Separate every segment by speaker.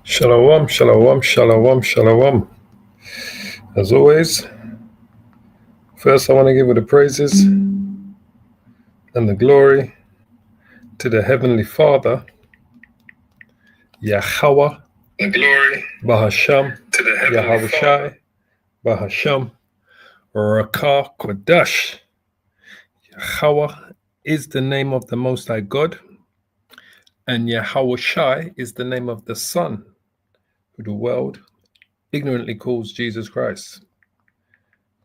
Speaker 1: Shalom, shalom, shalom, shalom. As always, first I want to give the praises and the glory to the Heavenly Father, Yahweh, the glory, Bahasham, to the Heavenly Father, Bahasham, Rakah Kodash. Yahweh is the name of the Most High God, and Yahweh Shai is the name of the Son, who the world ignorantly calls Jesus Christ.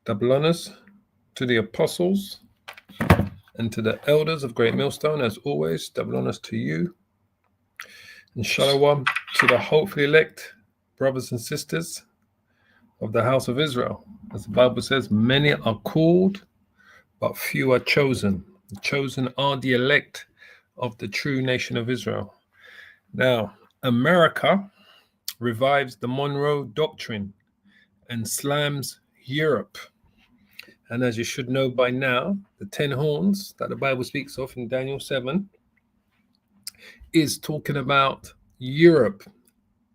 Speaker 1: Double honors to the apostles and to the elders of Great Millstone, as always. Double honors to you. And shalom to the hopefully elect brothers and sisters of the house of Israel. As the Bible says, many are called, but few are chosen. The chosen are the elect of the true nation of Israel. Now, America revives the Monroe Doctrine and slams Europe. And as you should know by now, the 10 horns that the Bible speaks of in Daniel 7 is talking about Europe,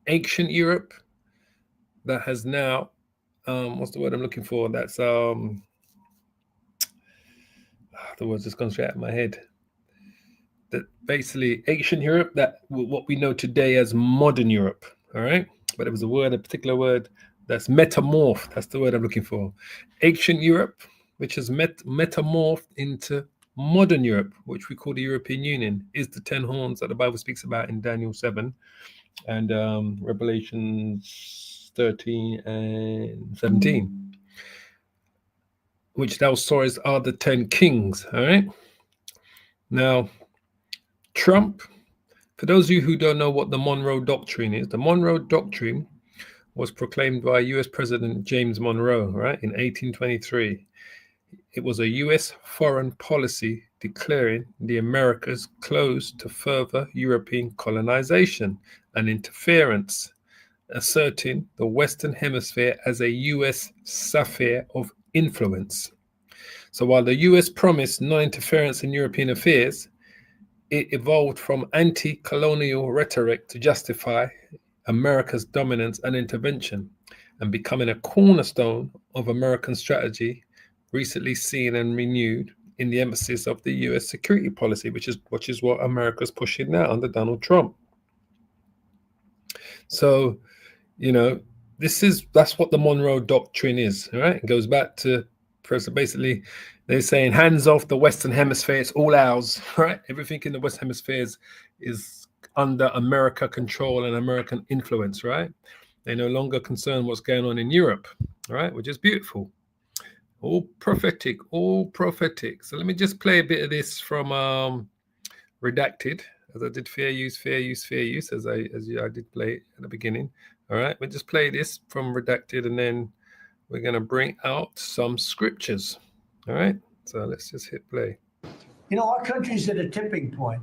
Speaker 1: ancient Europe, that has now, what's the word I'm looking for? That's, the word's just gone straight out of my head. That basically ancient Europe, that what we know today as modern Europe, all right? But it was a particular word that's metamorphed. That's the word I'm looking for. Ancient Europe, which has metamorphed into modern Europe, which we call the European Union, is the 10 horns that the Bible speaks about in Daniel 7 and Revelations 13 and 17, which thou sawest are the 10 kings, all right? Now, Trump, for those of you who don't know what the Monroe Doctrine is, the Monroe Doctrine was proclaimed by US President James Monroe, right, in 1823. It was a US foreign policy declaring the Americas closed to further European colonization and interference, asserting the Western Hemisphere as a US sphere of influence. So while the US promised non-interference in European affairs, it evolved from anti-colonial rhetoric to justify America's dominance and intervention, and becoming a cornerstone of American strategy, recently seen and renewed in the emphasis of the US security policy, which is what America's pushing now under Donald Trump. So, you know, that's what the Monroe Doctrine is, all right? It goes back to basically they're saying hands off the Western Hemisphere, it's all ours, right? Everything in the Western Hemisphere is under America control and American influence, right? They're no longer concerned what's going on in Europe, right? Which is beautiful. All prophetic, all prophetic. So let me just play a bit of this from Redacted, as I did fair use, as I did play it at the beginning. All right, we'll just play this from Redacted, and then we're going to bring out some scriptures. All right, so let's just hit play.
Speaker 2: You know, our country's at a tipping point.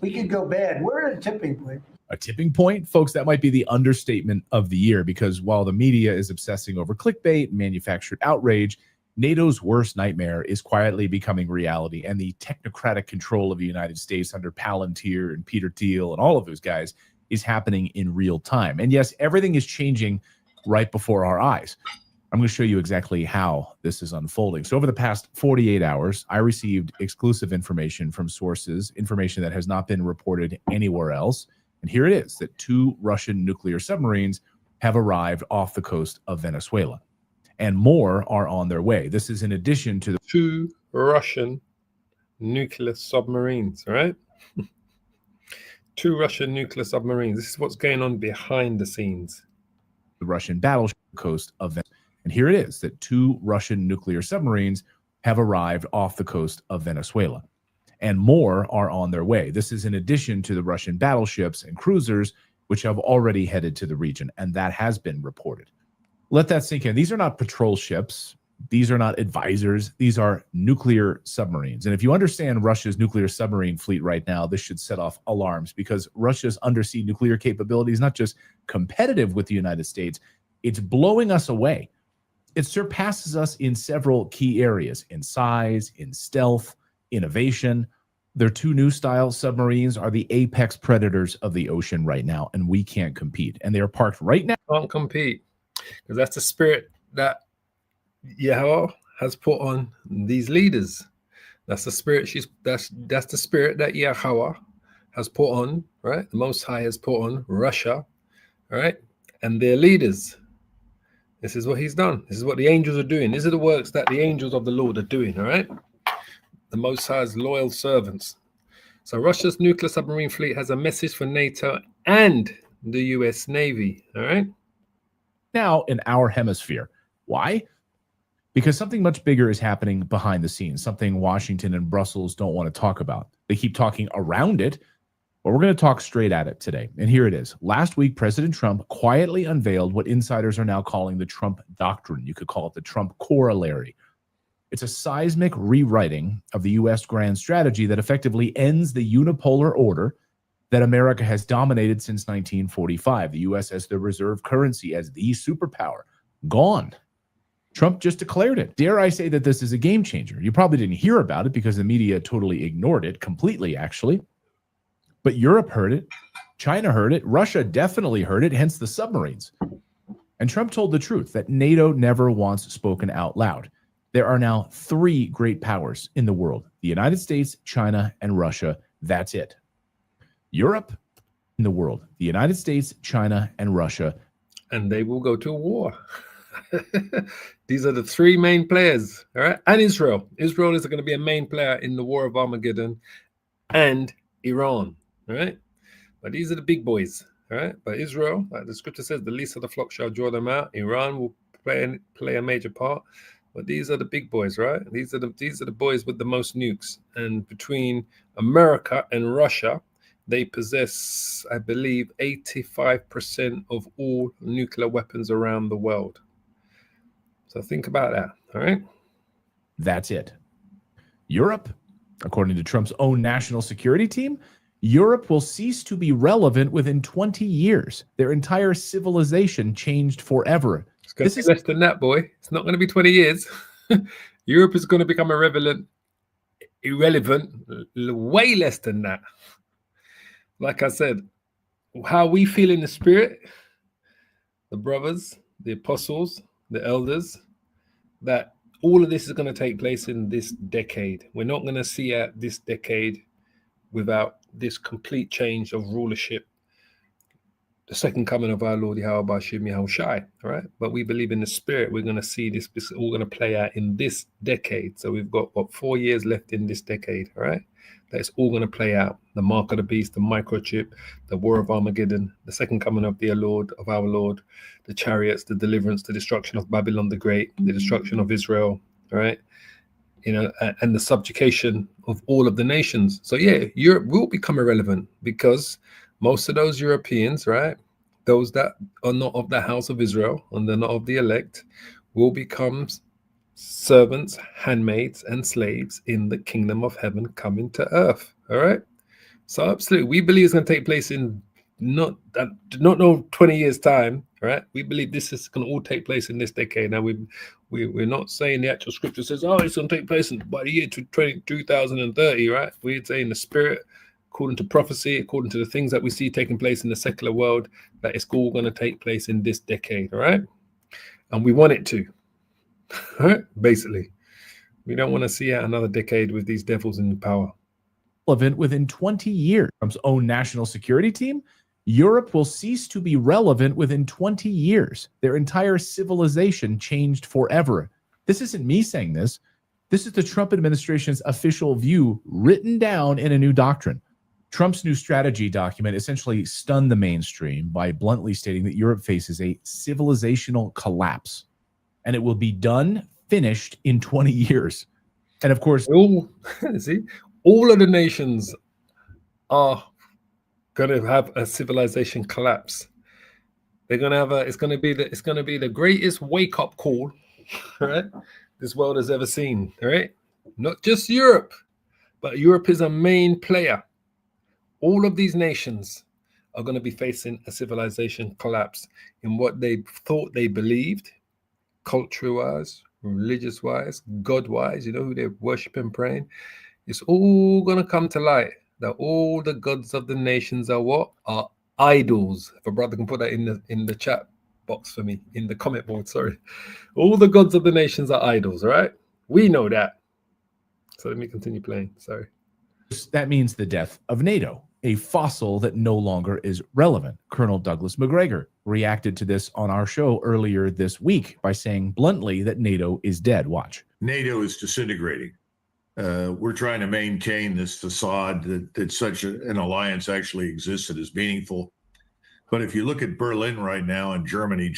Speaker 2: We could go bad. We're at a tipping point.
Speaker 3: A tipping point? Folks, that might be the understatement of the year, because while the media is obsessing over clickbait and manufactured outrage, NATO's worst nightmare is quietly becoming reality, and the technocratic control of the United States under Palantir and Peter Thiel and all of those guys is happening in real time. And yes, everything is changing right before our eyes. I'm going to show you exactly how this is unfolding. So over the past 48 hours, I received exclusive information from sources, information that has not been reported anywhere else. And here it is, that 2 Russian nuclear submarines have arrived off the coast of Venezuela, and more are on their way. This is in addition to the
Speaker 1: 2 Russian nuclear submarines, right? 2 Russian nuclear submarines. This is what's going on behind the scenes.
Speaker 3: The Russian battleship coast of Venezuela. And here it is, that 2 Russian nuclear submarines have arrived off the coast of Venezuela, and more are on their way. This is in addition to the Russian battleships and cruisers, which have already headed to the region, and that has been reported. Let that sink in. These are not patrol ships. These are not advisors. These are nuclear submarines. And if you understand Russia's nuclear submarine fleet right now, this should set off alarms, because Russia's undersea nuclear capability is not just competitive with the United States, it's blowing us away. It surpasses us in several key areas: in size, in stealth, innovation. Their two new style submarines are the apex predators of the ocean right now, and we can't compete. And they are parked right now.
Speaker 1: Can't compete because that's the spirit that Yahweh has put on these leaders. That's the spirit that's the spirit that Yahweh has put on, right? The Most High has put on Russia, right? And their leaders. This is what he's done. This is what the angels are doing. These are the works that the angels of the Lord are doing, all right? The Most High's loyal servants. So Russia's nuclear submarine fleet has a message for NATO and the US Navy, all right?
Speaker 3: Now in our hemisphere. Why? Because something much bigger is happening behind the scenes, something Washington and Brussels don't want to talk about. They keep talking around it, but we're going to talk straight at it today. And here it is. Last week, President Trump quietly unveiled what insiders are now calling the Trump Doctrine. You could call it the Trump Corollary. It's a seismic rewriting of the U.S. grand strategy that effectively ends the unipolar order that America has dominated since 1945. The U.S. as the reserve currency, as the superpower, gone. Trump just declared it. Dare I say that this is a game changer? You probably didn't hear about it because the media totally ignored it, completely actually. But Europe heard it, China heard it, Russia definitely heard it, hence the submarines. And Trump told the truth that NATO never once spoken out loud. There are now three great powers in the world: the United States, China, and Russia. That's it. Europe in the world, the United States, China, and Russia.
Speaker 1: And they will go to war. These are the three main players, all right? And Israel. Israel is going to be a main player in the war of Armageddon, and Iran, all right? But these are the big boys, all right? But Israel, like the scripture says, the least of the flock shall draw them out. Iran will play a major part. But these are the big boys, right? These are the boys with the most nukes. And between America and Russia, they possess, I believe, 85% of all nuclear weapons around the world. So think about that, all right?
Speaker 3: That's it. Europe, according to Trump's own national security team, Europe will cease to be relevant within 20 years. Their entire civilization changed forever.
Speaker 1: It's going to be less than that, boy. It's not going to be 20 years. Europe is going to become irrelevant, way less than that. Like I said, how we feel in the spirit, the brothers, the apostles, the elders, that all of this is going to take place in this decade. We're not going to see out this decade without this complete change of rulership, the second coming of our Lord Yahweh Bashim Yahushai, all right? But we believe in the spirit. We're going to see this all going to play out in this decade. So we've got, 4 years left in this decade, all right? That's all going to play out. The mark of the beast, the microchip, the war of Armageddon, the second coming of our Lord, the chariots, the deliverance, the destruction of Babylon the Great, the destruction of Israel, all right? You know, and the subjugation of all of the nations. So yeah, Europe will become irrelevant because most of those Europeans, right, those that are not of the house of Israel and they're not of the elect, will become servants, handmaids, and slaves in the kingdom of heaven coming to earth. All right. So absolutely, we believe it's going to take place in not 20 years time. Right. We believe this is going to all take place in this decade. Now we're not saying the actual scripture says, oh, it's going to take place by the year 2030. Right. We're saying the spirit, according to prophecy, according to the things that we see taking place in the secular world, that it's all going to take place in this decade. All right. And we want it to. Right? Basically, we don't want to see out another decade with these devils in power.
Speaker 3: Relevant within 20 years. Trump's own national security team, Europe will cease to be relevant within 20 years. Their entire civilization changed forever. This isn't me saying this. This is the Trump administration's official view written down in a new doctrine. Trump's new strategy document essentially stunned the mainstream by bluntly stating that Europe faces a civilizational collapse. And it will be finished in 20 years. And of course,
Speaker 1: all of the nations are going to have a civilization collapse. They're going to have it's going to be the greatest wake up call, right, this world has ever seen. All right, not just Europe, but Europe is a main player. All of these nations are going to be facing a civilization collapse in what they thought they believed. culture-wise, religious-wise, God-wise, you know, who they worship and praying. It's all going to come to light that all the gods of the nations are what? Are idols. If a brother can put that in the chat box for me, in the comment board, sorry. All the gods of the nations are idols, all right? We know that. So let me continue playing, sorry.
Speaker 3: That means the death of NATO, a fossil that no longer is relevant. Colonel Douglas McGregor reacted to this on our show earlier this week by saying bluntly that NATO is dead. Watch.
Speaker 4: NATO is disintegrating. We're trying to maintain this facade that such an alliance actually exists and is meaningful. But if you look at Berlin right now and Germany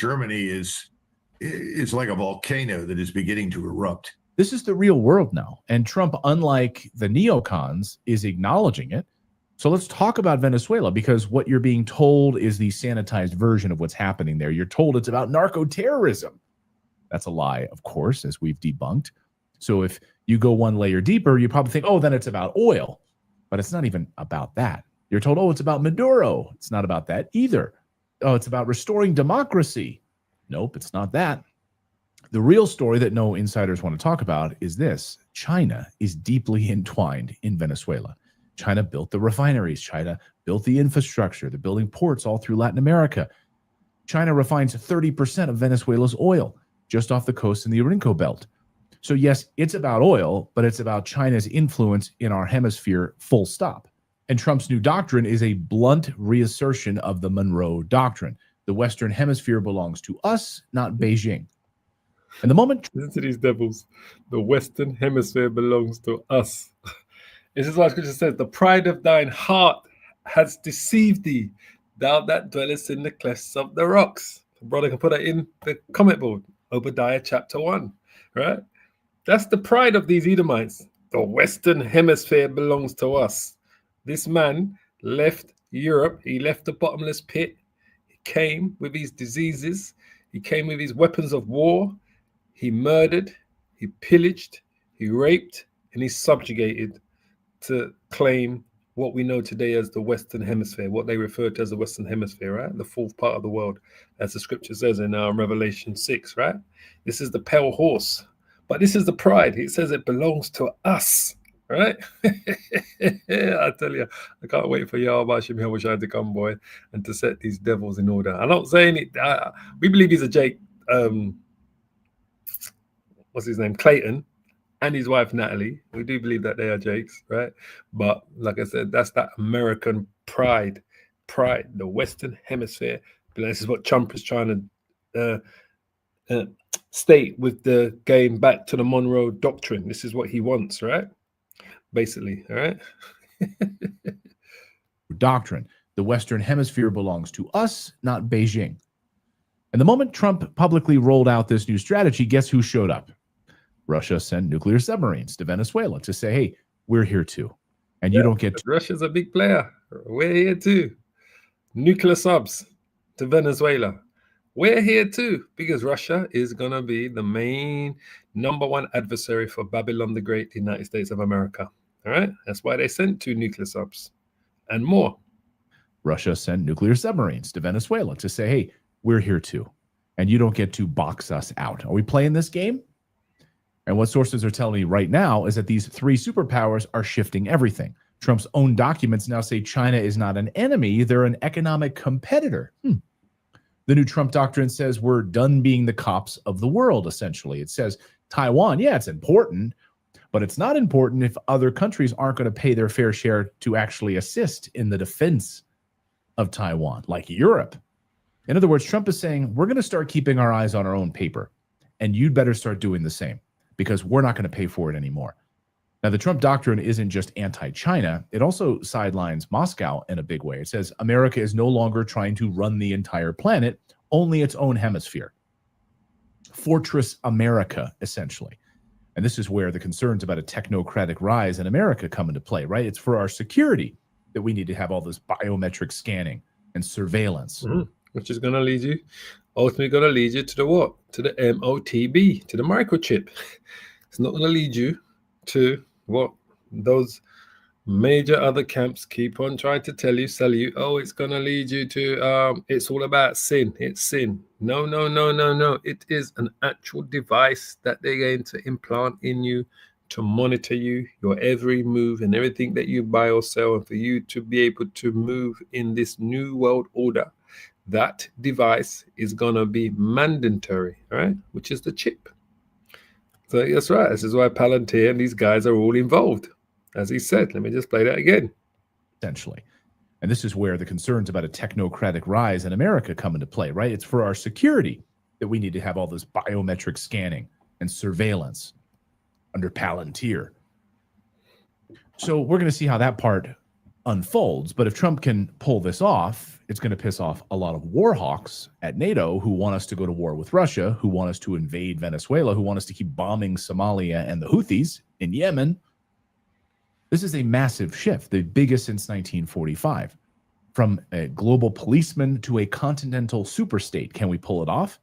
Speaker 4: is like a volcano that is beginning to erupt.
Speaker 3: This is the real world now. And Trump, unlike the neocons, is acknowledging it. So let's talk about Venezuela, because what you're being told is the sanitized version of what's happening there. You're told it's about narco-terrorism. That's a lie, of course, as we've debunked. So if you go one layer deeper, you probably think, oh, then it's about oil. But it's not even about that. You're told, oh, it's about Maduro. It's not about that either. Oh, it's about restoring democracy. Nope, it's not that. The real story that no insiders want to talk about is this. China is deeply entwined in Venezuela. China built the refineries. China built the infrastructure. They're building ports all through Latin America. China refines 30% of Venezuela's oil just off the coast in the Orinco Belt. So yes, it's about oil, but it's about China's influence in our hemisphere, full stop. And Trump's new doctrine is a blunt reassertion of the Monroe Doctrine. The Western Hemisphere belongs to us, not Beijing. And the moment...
Speaker 1: Listen to these devils. The Western Hemisphere belongs to us. This is what Scripture says. The pride of thine heart has deceived thee, thou that dwellest in the clefts of the rocks. The brother can put that in the comment board. Obadiah chapter 1, right? That's the pride of these Edomites. The Western Hemisphere belongs to us. This man left Europe. He left the bottomless pit. He came with his diseases. He came with his weapons of war. He murdered. He pillaged. He raped. And he subjugated to claim what we know today as the Western Hemisphere, what they refer to as the Western Hemisphere, right? The fourth part of the world, as the scripture says in Revelation 6, right? This is the pale horse. But this is the pride. It says it belongs to us, right? I tell you, I can't wait for Yahweh Shem Yahushua to come, boy, and to set these devils in order. I'm not saying it. We believe he's a Jake, what's his name? Clayton, and his wife, Natalie. We do believe that they are Jakes, right? But like I said, that's that American pride, the Western Hemisphere. This is what Trump is trying to state with the game back to the Monroe Doctrine. This is what he wants, right? Basically, all right?
Speaker 3: Doctrine. The Western Hemisphere belongs to us, not Beijing. And the moment Trump publicly rolled out this new strategy, guess who showed up? Russia sent nuclear submarines to Venezuela to say, hey, we're here too. And you don't get to.
Speaker 1: Russia's a big player. We're here too. Nuclear subs to Venezuela. We're here too, because Russia is going to be the main number one adversary for Babylon the Great, the United States of America. All right? That's why they sent 2 nuclear subs and more.
Speaker 3: Russia sent nuclear submarines to Venezuela to say, hey, we're here too. And you don't get to box us out. Are we playing this game? And what sources are telling me right now is that these 3 superpowers are shifting everything. Trump's own documents now say China is not an enemy. They're an economic competitor. The new Trump doctrine says we're done being the cops of the world, essentially. It says Taiwan, yeah, it's important, but it's not important if other countries aren't going to pay their fair share to actually assist in the defense of Taiwan, like Europe. In other words, Trump is saying we're going to start keeping our eyes on our own paper, and you'd better start doing the same because we're not going to pay for it anymore. Now, the Trump doctrine isn't just anti-China. It also sidelines Moscow in a big way. It says America is no longer trying to run the entire planet, only its own hemisphere. Fortress America, essentially. And this is where the concerns about a technocratic rise in America come into play, right? It's for our security that we need to have all this biometric scanning and surveillance.
Speaker 1: Which is going to lead you, ultimately going to lead you to the what? To the MOTB, to the microchip. It's not going to lead you to what? Those major other camps keep on trying to sell you, oh, it's going to lead you to, it's all about sin. It's sin. No, no, no, no, no. It is an actual device that they're going to implant in you to monitor you, your every move and everything that you buy or sell, and for you to be able to move in this new world order. That device is going to be mandatory, right? Which is the chip. So that's right. This is why Palantir and these guys are all involved. As he said, let me just play that again.
Speaker 3: Essentially. And this is where the concerns about a technocratic rise in America come into play, right? It's for our security that we need to have all this biometric scanning and surveillance under Palantir. So we're going to see how that part unfolds. But if Trump can pull this off, it's going to piss off a lot of war hawks at NATO who want us to go to war with Russia, who want us to invade Venezuela, who want us to keep bombing Somalia and the Houthis in Yemen. This is a massive shift, the biggest since 1945. From a global policeman to a continental superstate. Can we pull it off?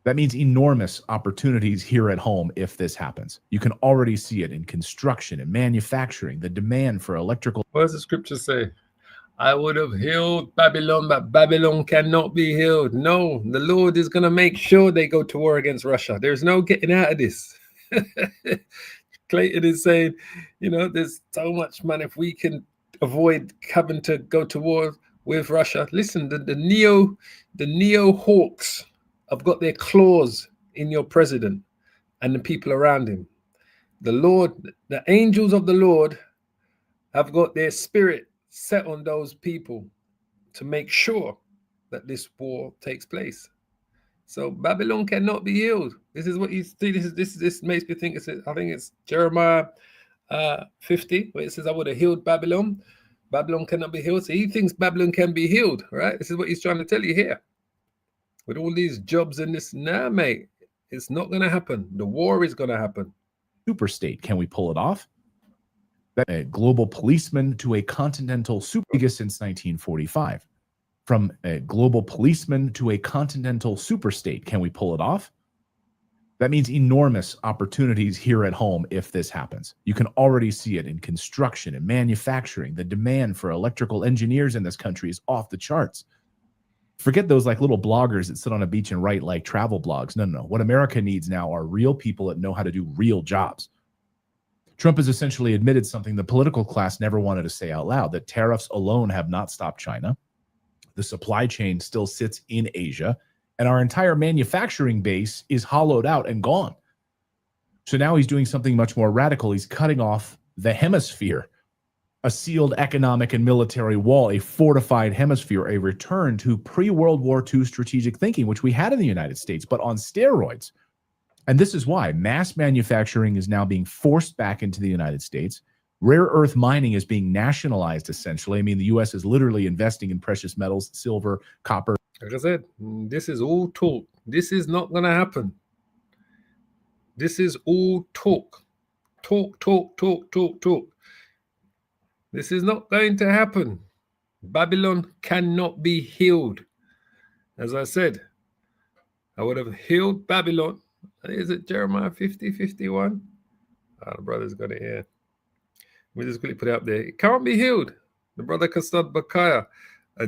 Speaker 3: That means enormous opportunities here at home if this happens. You can already see it in construction and manufacturing, the demand for electrical.
Speaker 1: What does the scripture say? I would have healed Babylon, but Babylon cannot be healed. No, the Lord is going to make sure they go to war against Russia. There's no getting out of this. Clayton is saying, you know, there's so much, man, if we can avoid having to go to war with Russia. Listen, the neo hawks have got their claws in your president and the people around him. The Lord, the angels of the Lord have got their spirit set on those people to make sure that this war takes place. So Babylon cannot be healed. This is what you see. This makes me think. I think it's Jeremiah 50, where it says, "I would have healed Babylon. Babylon cannot be healed." So he thinks Babylon can be healed, right? This is what he's trying to tell you here. With all these jobs and this, nah, mate, it's not going to happen. The war is going to happen.
Speaker 3: Superstate, can we pull it off? A global policeman to a continental super, biggest since 1945. From a global policeman to a continental superstate. Can we pull it off? That means enormous opportunities here at home if this happens. You can already see it in construction and manufacturing. The demand for electrical engineers in this country is off the charts. Forget those like little bloggers that sit on a beach and write like travel blogs. No, no, no. What America needs now are real people that know how to do real jobs. Trump has essentially admitted something the political class never wanted to say out loud, that tariffs alone have not stopped China. The supply chain still sits in Asia, and our entire manufacturing base is hollowed out and gone. So now he's doing something much more radical. He's cutting off the hemisphere, a sealed economic and military wall, a fortified hemisphere, a return to pre-World War II strategic thinking, which we had in the United States, but on steroids. And this is why mass manufacturing is now being forced back into the United States. Rare earth mining is being nationalized, essentially. I mean, the U.S. is literally investing in precious metals, silver, copper.
Speaker 1: Like I said, this is all talk. This is not going to happen. This is all talk. Talk, talk, talk, talk, talk. This is not going to happen. Babylon cannot be healed. As I said, I would have healed Babylon. Is it Jeremiah 50, 51? The brother's got it here. We just quickly put it up there. It can't be healed. The brother Kasad Bakaya,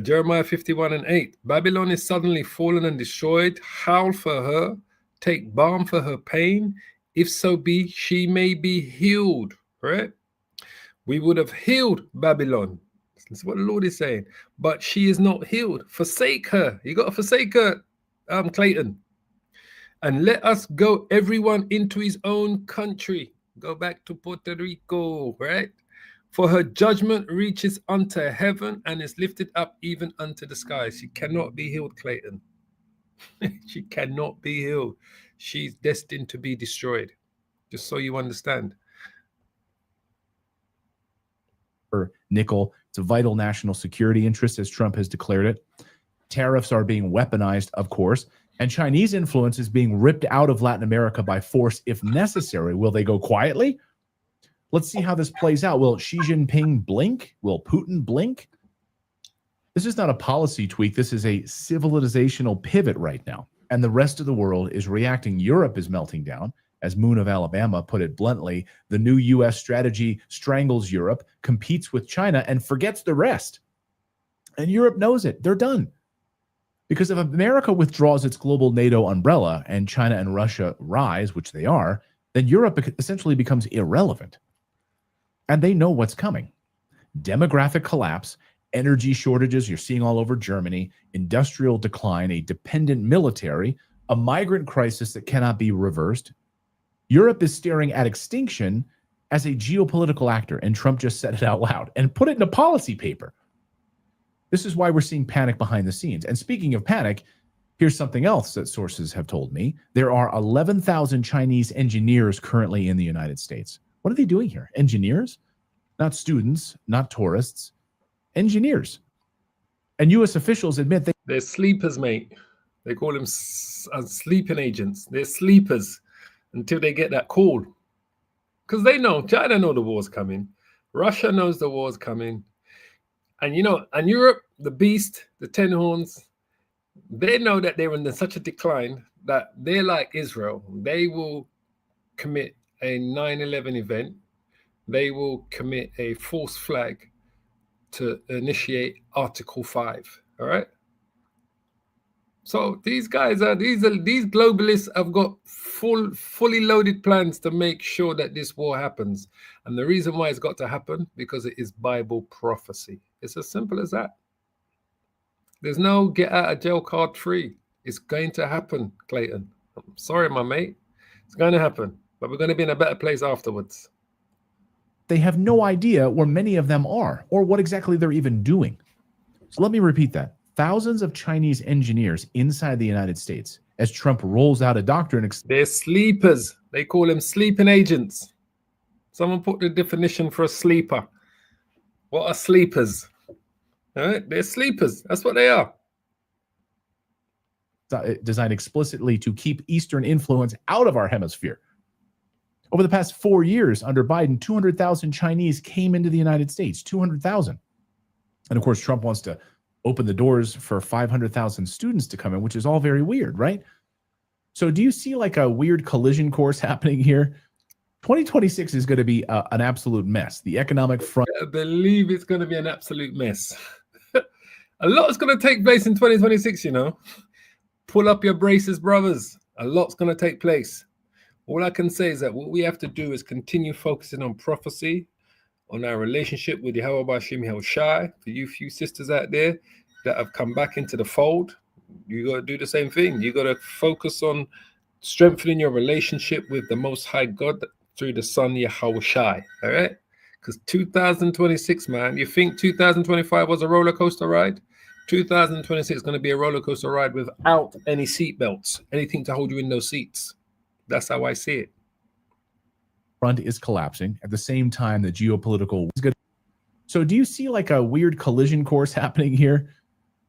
Speaker 1: Jeremiah 51 and 8. Babylon is suddenly fallen and destroyed. Howl for her. Take balm for her pain. If so be, she may be healed. Right? We would have healed Babylon. That's what the Lord is saying. But she is not healed. Forsake her. You got to forsake her, Clayton. And let us go, everyone, into his own country. Go back to Puerto Rico, right? For her judgment reaches unto heaven and is lifted up even unto the skies. She cannot be healed, Clayton. She cannot be healed. She's destined to be destroyed. Just so you understand.
Speaker 3: Nickel, it's a vital national security interest, as Trump has declared it. Tariffs are being weaponized, of course, and Chinese influence is being ripped out of Latin America by force if necessary. Will they go quietly? Let's see how this plays out. Will Xi Jinping blink? Will Putin blink? This is not a policy tweak. This is a civilizational pivot right now. And the rest of the world is reacting. Europe is melting down. As Moon of Alabama put it bluntly, the new U.S. strategy strangles Europe, competes with China, and forgets the rest. And Europe knows it. They're done. Because if America withdraws its global NATO umbrella and China and Russia rise, which they are, then Europe essentially becomes irrelevant. And they know what's coming. Demographic collapse, energy shortages you're seeing all over Germany, industrial decline, a dependent military, a migrant crisis that cannot be reversed. Europe is staring at extinction as a geopolitical actor, and Trump just said it out loud and put it in a policy paper. This is why we're seeing panic behind the scenes. And speaking of panic, here's something else that sources have told me. There are 11,000 Chinese engineers currently in the United States. What are they doing here? Engineers? Not students, not tourists, engineers. And U.S. officials admit
Speaker 1: they're sleepers, mate. They call them sleeping agents. They're sleepers until they get that call. Because they know, China know the war's coming. Russia knows the war's coming. And and Europe, the beast, the 10 horns, they know that they're in such a decline that they're like Israel. They will commit a 9/11 event. They will commit a false flag to initiate Article 5. All right. So these globalists have got fully loaded plans to make sure that this war happens. And the reason why it's got to happen, because it is Bible prophecy. It's as simple as that. There's no get out of jail card free. It's going to happen, Clayton. I'm sorry, my mate. It's going to happen, but we're going to be in a better place afterwards.
Speaker 3: they have no idea where many of them are or what exactly they're even doing. So let me repeat that. Thousands of Chinese engineers inside the United States as Trump rolls out a doctrine.
Speaker 1: They're sleepers. They call them sleeping agents. Someone put the definition for a sleeper. What are sleepers? All right, they're sleepers. That's what they are.
Speaker 3: Designed explicitly to keep Eastern influence out of our hemisphere. Over the past 4 years under Biden, 200,000 Chinese came into the United States, 200,000. And of course, Trump wants to open the doors for 500,000 students to come in, which is all very weird, right? So do you see like a weird collision course happening here? 2026 is going to be an absolute mess. The economic front.
Speaker 1: I believe it's going to be an absolute mess. A lot is going to take place in 2026, you know. Pull up your braces, brothers. A lot's going to take place. All I can say is that what we have to do is continue focusing on prophecy, on our relationship with Yahweh Bashim Shai. For you few sisters out there that have come back into the fold, you got to do the same thing. You got to focus on strengthening your relationship with the Most High God through the Son Yahweh Shai. All right? Because 2026, man, you think 2025 was a roller coaster ride? 2026 is going to be a roller coaster ride without any seatbelts, anything to hold you in those seats. That's how I see it.
Speaker 3: Front is collapsing at the same time the geopolitical is good. So do you see like a weird collision course happening here?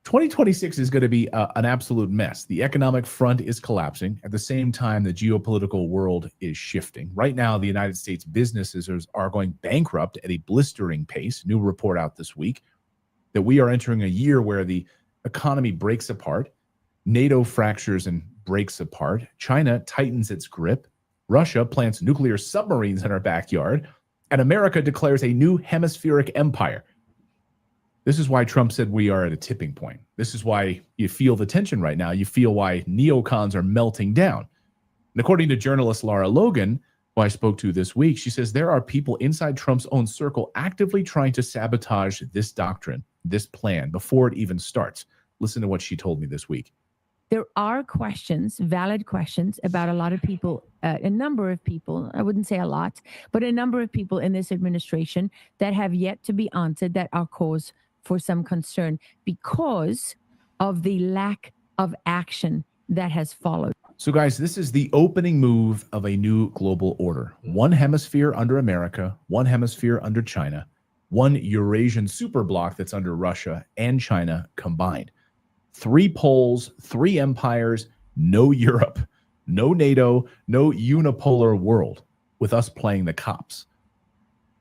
Speaker 3: 2026 is going to be an absolute mess. The economic front is collapsing at the same time the geopolitical world is shifting. Right now, the United States businesses are going bankrupt at a blistering pace. New report out this week that we are entering a year where the economy breaks apart, NATO fractures and breaks apart, China tightens its grip, Russia plants nuclear submarines in our backyard, and America declares a new hemispheric empire. This is why Trump said we are at a tipping point. This is why you feel the tension right now. You feel why neocons are melting down. And according to journalist Lara Logan, who I spoke to this week, she says there are people inside Trump's own circle actively trying to sabotage this doctrine, this plan, before it even starts. Listen to what she told me this week.
Speaker 5: There are questions, valid questions about a lot of people, a number of people, I wouldn't say a lot, but a number of people in this administration that have yet to be answered that are cause for some concern because of the lack of action that has followed.
Speaker 3: So guys, this is the opening move of a new global order. One hemisphere under America, one hemisphere under China, one Eurasian superbloc that's under Russia and China combined. 3 poles, 3 empires, no Europe, no NATO, no unipolar world, with us playing the cops.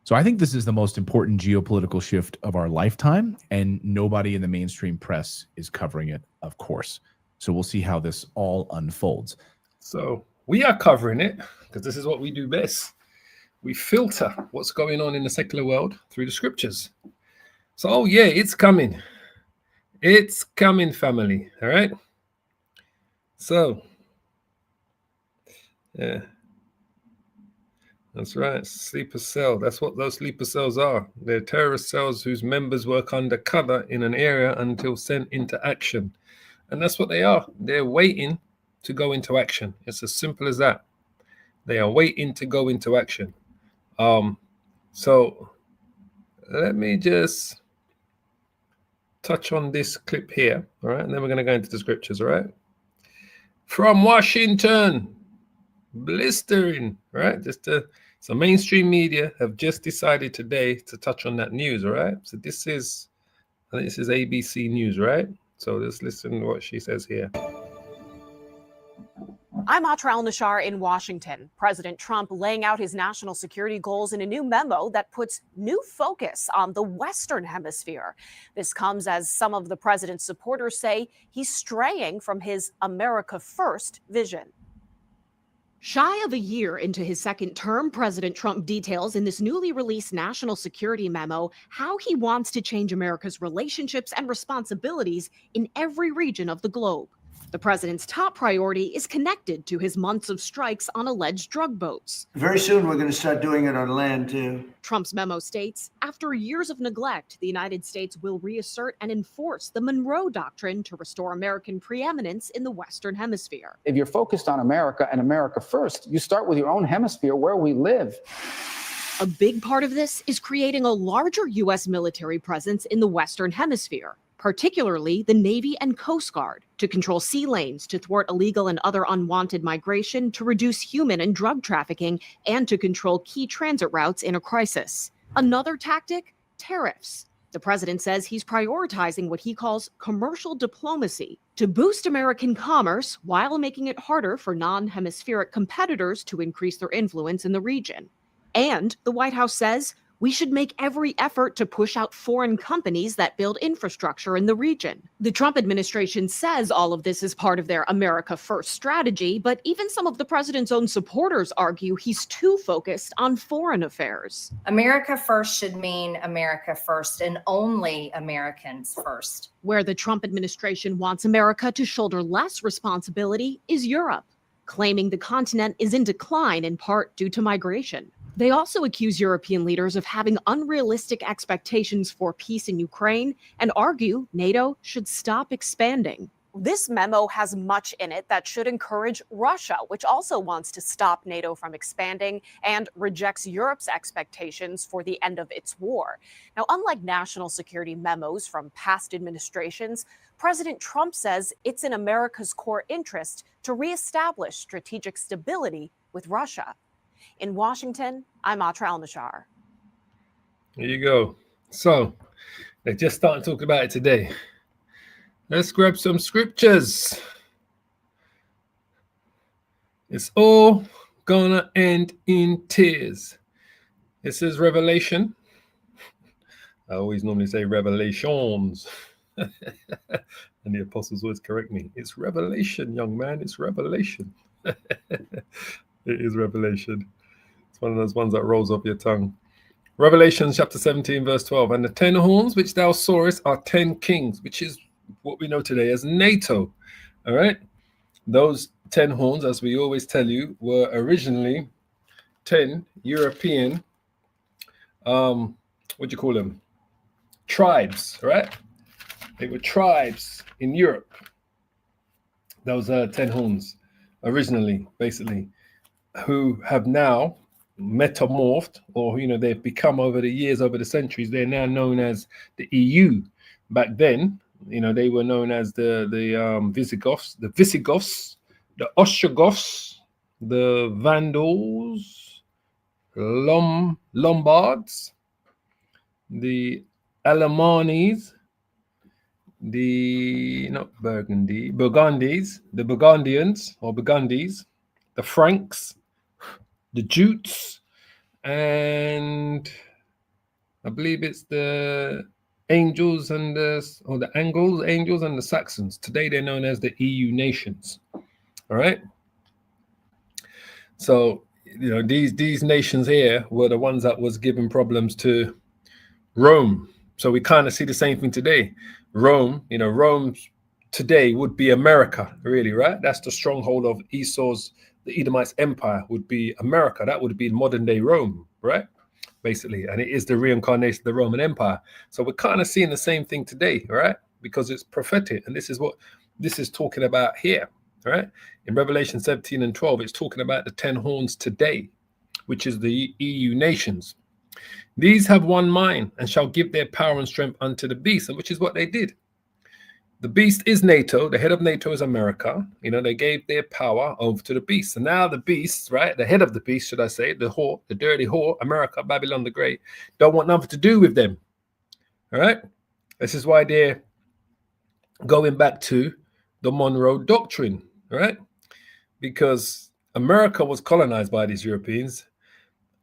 Speaker 3: So I think this is the most important geopolitical shift of our lifetime, and nobody in the mainstream press is covering it, of course. So we'll see how this all unfolds.
Speaker 1: So we are covering it because this is what we do best. We filter what's going on in the secular world through the scriptures. So, oh yeah, it's coming. It's coming, family. All right. So, yeah, that's right. Sleeper cell. That's what those sleeper cells are. They're terrorist cells whose members work undercover in an area until sent into action. And that's what they are. They're waiting to go into action. It's as simple as that. They are waiting to go into action. So let me just touch on this clip here, all right? And then we're going to go into the scriptures, all right? From Washington, blistering, right? So mainstream media have just decided today to touch on that news, all right? So this is ABC News, right? So let's listen to what she says here.
Speaker 6: I'm Atra al-Nashar in Washington. President Trump laying out his national security goals in a new memo that puts new focus on the Western Hemisphere. This comes as some of the president's supporters say he's straying from his America First vision. Shy of a year into his second term, President Trump details in this newly released national security memo how he wants to change America's relationships and responsibilities in every region of the globe. The president's top priority is connected to his months of strikes on alleged drug boats.
Speaker 2: Very soon, we're going to start doing it on land, too.
Speaker 6: Trump's memo states, after years of neglect, the United States will reassert and enforce the Monroe Doctrine to restore American preeminence in the Western Hemisphere.
Speaker 7: If you're focused on America and America first, you start with your own hemisphere where we live.
Speaker 6: A big part of this is creating a larger U.S. military presence in the Western Hemisphere, particularly the Navy and Coast Guard, to control sea lanes, to thwart illegal and other unwanted migration, to reduce human and drug trafficking, and to control key transit routes in a crisis. Another tactic, tariffs. The president says he's prioritizing what he calls commercial diplomacy to boost American commerce while making it harder for non-hemispheric competitors to increase their influence in the region. And the White House says we should make every effort to push out foreign companies that build infrastructure in the region. The Trump administration says all of this is part of their America First strategy, but even some of the president's own supporters argue he's too focused on foreign affairs.
Speaker 8: America First should mean America First and only Americans first.
Speaker 6: Where the Trump administration wants America to shoulder less responsibility is Europe, claiming the continent is in decline in part due to migration. They also accuse European leaders of having unrealistic expectations for peace in Ukraine and argue NATO should stop expanding. This memo has much in it that should encourage Russia, which also wants to stop NATO from expanding and rejects Europe's expectations for the end of its war. Now, unlike national security memos from past administrations, President Trump says it's in America's core interest to reestablish strategic stability with Russia. In Washington, I'm Atra al-Nashar.
Speaker 1: There you go. So they're just starting to talk about it today. Let's grab some scriptures. It's all gonna end in tears. This is Revelation. I always normally say Revelations. And the apostles always correct me. It's Revelation, young man. It's Revelation. It is Revelation. It's one of those ones that rolls off your tongue. Revelation chapter 17, verse 12. And the 10 horns which thou sawest are 10 kings, which is what we know today as NATO. All right. Those 10 horns, as we always tell you, were originally 10 European, what do you call them? Tribes, right? They were tribes in Europe. Those 10 horns originally, basically, who have now metamorphed, or they've become over the years, over the centuries. They're now known as the EU. Back then, they were known as the Visigoths, the Ostrogoths, the Vandals, Lombards, the Alemannis, the Burgundians, the Franks, the Jutes, and I believe it's the Angles and the Saxons. Today they're known as the EU nations. All right. So, you know, these nations here were the ones that was giving problems to Rome. So we kind of see the same thing today. Rome, you know, Rome today would be America, really, right? That's the stronghold of Esau's, the Edomites empire would be America. That would be modern day Rome, right? Basically, and it is the reincarnation of the Roman Empire. So we're kind of seeing the same thing today, right? Because it's prophetic, and this is what this is talking about here, right? In Revelation 17 and 12, it's talking about the 10 horns today, which is the EU nations. These have one mind and shall give their power and strength unto the beast, and which is what they did. The beast is NATO. The head of NATO is America. You know, they gave their power over to the beast. And now the beast, right, the head of the beast, should I say, the whore, the dirty whore, America, Babylon the Great, don't want nothing to do with them. All right? This is why they're going back to the Monroe Doctrine, right? Because America was colonized by these Europeans.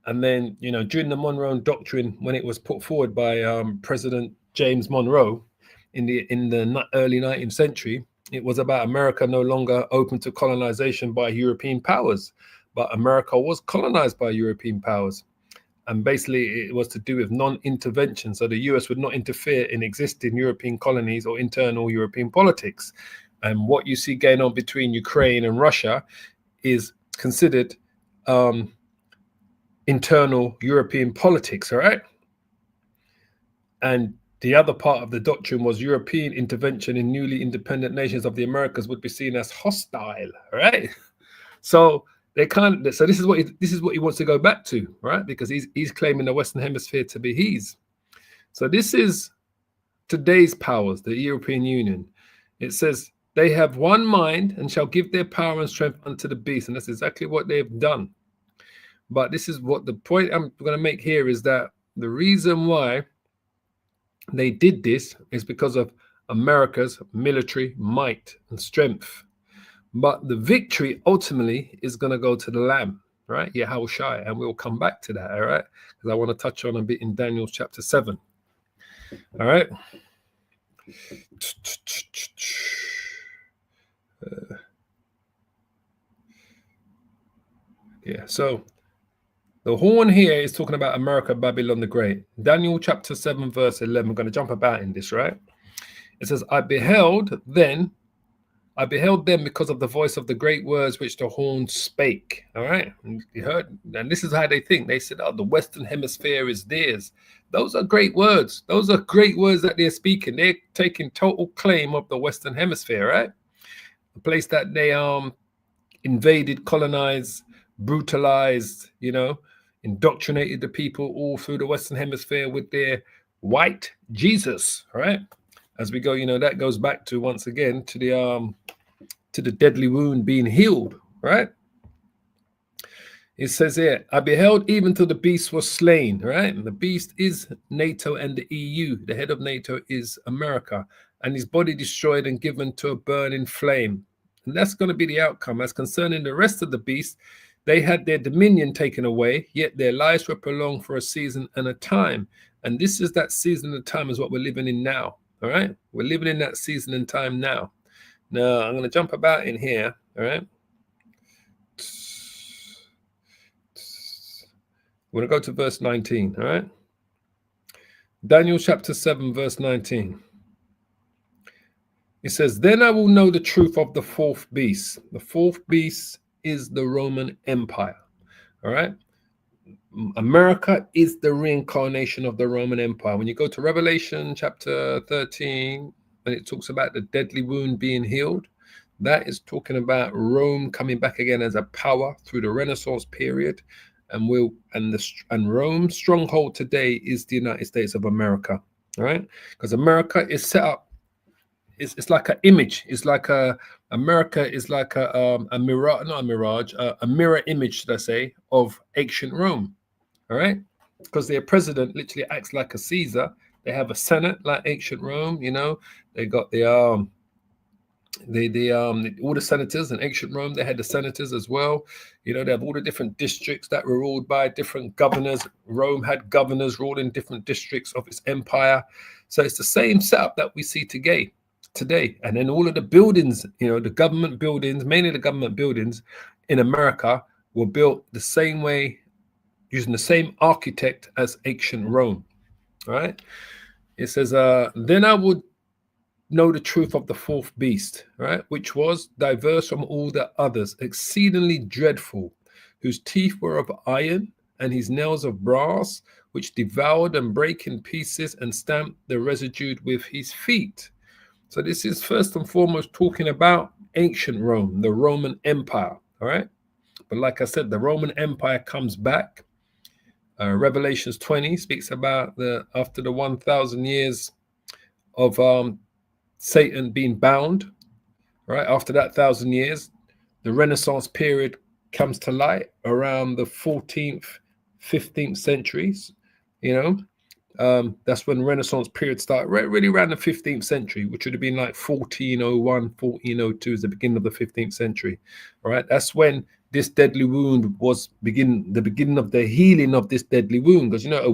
Speaker 1: And then, you know, during the Monroe Doctrine, when it was put forward by President James Monroe, in the early 19th century, it was about America no longer open to colonization by European powers, but America was colonized by European powers. And basically it was to do with non-intervention. So the US would not interfere in existing European colonies or internal European politics. And what you see going on between Ukraine and Russia is considered internal European politics, all right? And the other part of the doctrine was European intervention in newly independent nations of the Americas would be seen as hostile, right? So they can't. So this is what he wants to go back to, right? Because he's claiming the Western Hemisphere to be his. So this is today's powers, the European Union. It says they have one mind and shall give their power and strength unto the beast, and that's exactly what they have done. But this is what the point I'm going to make here is that the reason why they did this is because of America's military might and strength. But the victory ultimately is going to go to the Lamb, right? Yahushua, and we'll come back to that, all right? Because I want to touch on a bit in Daniel chapter 7. All right? So the horn here is talking about America, Babylon the Great. Daniel chapter 7, verse 11. I'm going to jump about in this, right? It says, I beheld them because of the voice of the great words which the horn spake. All right. And you heard, and this is how they think. They said, oh, the Western Hemisphere is theirs. Those are great words. Those are great words that they're speaking. They're taking total claim of the Western Hemisphere, right? The place that they invaded, colonized, brutalized, you know, indoctrinated the people all through the Western Hemisphere with their white Jesus, right? As we go, you know, that goes back to, once again, to the deadly wound being healed, right? It says here, I beheld even till the beast was slain, right? And the beast is NATO and the EU. The head of NATO is America, and his body destroyed and given to a burning flame. And that's going to be the outcome. As concerning the rest of the beast, they had their dominion taken away, yet their lives were prolonged for a season and a time. And this is that season and time is what we're living in now. All right. We're living in that season and time now. Now I'm going to jump about in here. All right. We're going to go to verse 19. All right. Daniel chapter 7, verse 19. It says, then I will know the truth of the fourth beast. The fourth beast is the Roman Empire. All right. America is the reincarnation of the Roman Empire. When you go to Revelation chapter 13, when it talks about the deadly wound being healed, that is talking about Rome coming back again as a power through the Renaissance period. And Rome's stronghold today is the United States of America. All right. Because America is set up. It's like an image. It's like America is like a mirage, not a mirage, a mirror image, should I say, of ancient Rome. All right, because their president literally acts like a Caesar. They have a senate like ancient Rome. You know, they got all the senators in ancient Rome. They had the senators as well. You know, they have all the different districts that were ruled by different governors. Rome had governors ruling different districts of its empire. So it's the same setup that we see today. And then all of the buildings, you know, the government buildings, mainly the government buildings in America were built the same way, using the same architect as ancient Rome. All right. It says, then I would know the truth of the fourth beast, right, which was diverse from all the others, exceedingly dreadful, whose teeth were of iron, and his nails of brass, which devoured and brake in pieces and stamped the residue with his feet. So this is first and foremost talking about ancient Rome, the Roman Empire, all right? But like I said, the Roman Empire comes back. Revelations 20 speaks about after the 1,000 years of Satan being bound, right? After that 1,000 years, the Renaissance period comes to light around the 14th, 15th centuries. That's when Renaissance period started, really around the 15th century, which would have been like 1401, 1402 is the beginning of the 15th century. All right, that's when this deadly wound was the beginning of the healing of this deadly wound, because a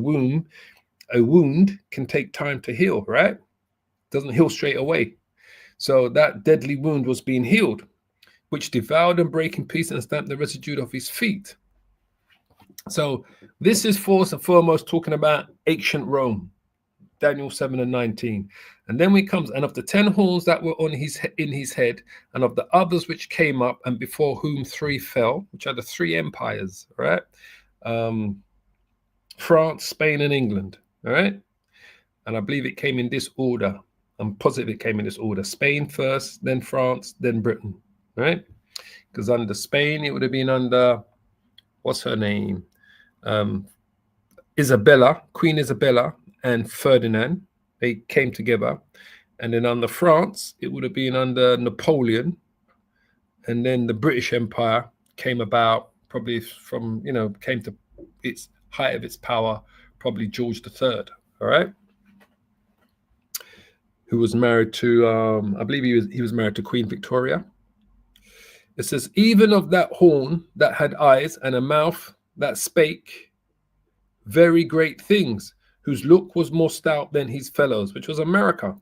Speaker 1: wound can take time to heal, right? Doesn't heal straight away. So that deadly wound was being healed, which devoured and brake in pieces and stamped the residue of his feet. So this is first and foremost talking about ancient Rome, Daniel 7 and 19. And then we comes, and of the 10 horns that were in his head, and of the others which came up, and before whom 3 fell, which are the 3 empires, right? France, Spain, and England, all right? And I believe it came in this order. I'm positive it came in this order. Spain first, then France, then Britain, right? Because under Spain, it would have been under, what's her name? Isabella, Queen Isabella and Ferdinand. They came together. And then under France, it would have been under Napoleon. And then the British Empire came about probably from, came to its height of its power, probably George III, all right? Who was married to, I believe he was married to Queen Victoria. It says, even of that horn that had eyes and a mouth that spake very great things, whose look was more stout than his fellows, which was America.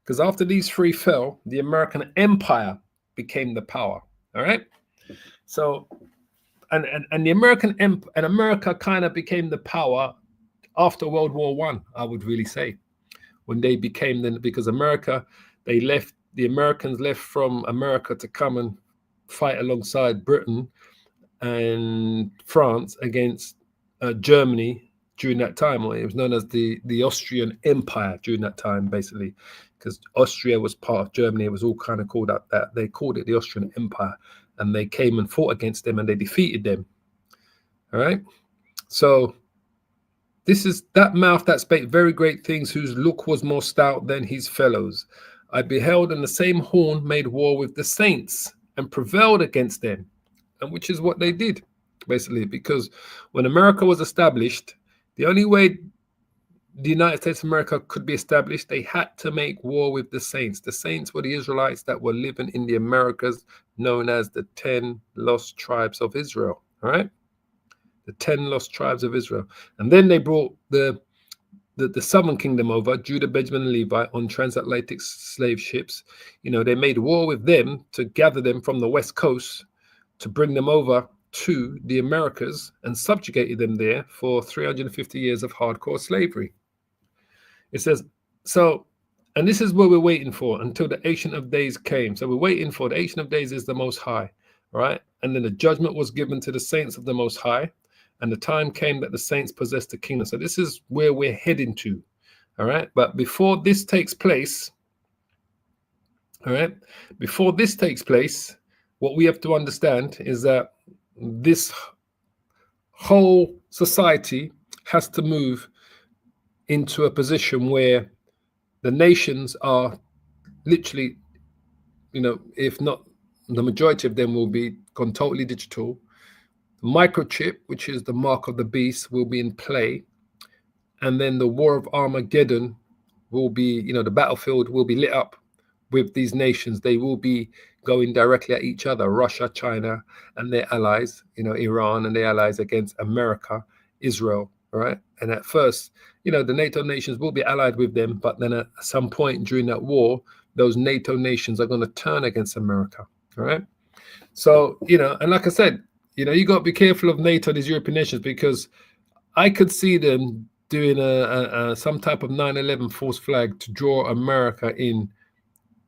Speaker 1: Because after these 3 fell, the American Empire became the power. All right. So, and the America kind of became the power after World War I would really say, when they became because America, the Americans left from America to come and fight alongside Britain and France against Germany during that time. It was known as the Austrian Empire during that time, basically, because Austria was part of Germany. It was all kind of called that. They called it the Austrian Empire, and they came and fought against them and they defeated them. All right. So this is that mouth that spake very great things, whose look was more stout than his fellows. I beheld, and the same horn made war with the saints and prevailed against them, and which is what they did, basically, because when America was established, the only way the United States of America could be established, they had to make war with the saints. The saints were the Israelites that were living in the Americas, known as the 10 lost tribes of Israel, all right? The 10 lost tribes of Israel. And then they brought the southern kingdom over, Judah, Benjamin, and Levi, on transatlantic slave ships. They made war with them to gather them from the West Coast to bring them over to the Americas and subjugated them there for 350 years of hardcore slavery. It says, so, and this is what we're waiting for until the Ancient of Days came. So we're waiting for the Ancient of Days is the Most High, right? And then the judgment was given to the saints of the Most High. And the time came that the saints possessed the kingdom. So this is where we're heading to, all right? But before this takes place, all right, what we have to understand is that this whole society has to move into a position where the nations are literally, if not the majority of them will be gone totally digital. Microchip, which is the mark of the beast, will be in play. And then the war of Armageddon will be, the battlefield will be lit up with these nations. They will be going directly at each other, Russia, China, and their allies, Iran and their allies against America, Israel, all right? And at first, the NATO nations will be allied with them, but then at some point during that war, those NATO nations are going to turn against America, all right? So, and like I said, you got to be careful of NATO and these European nations, because I could see them doing some type of 9/11 false flag to draw America in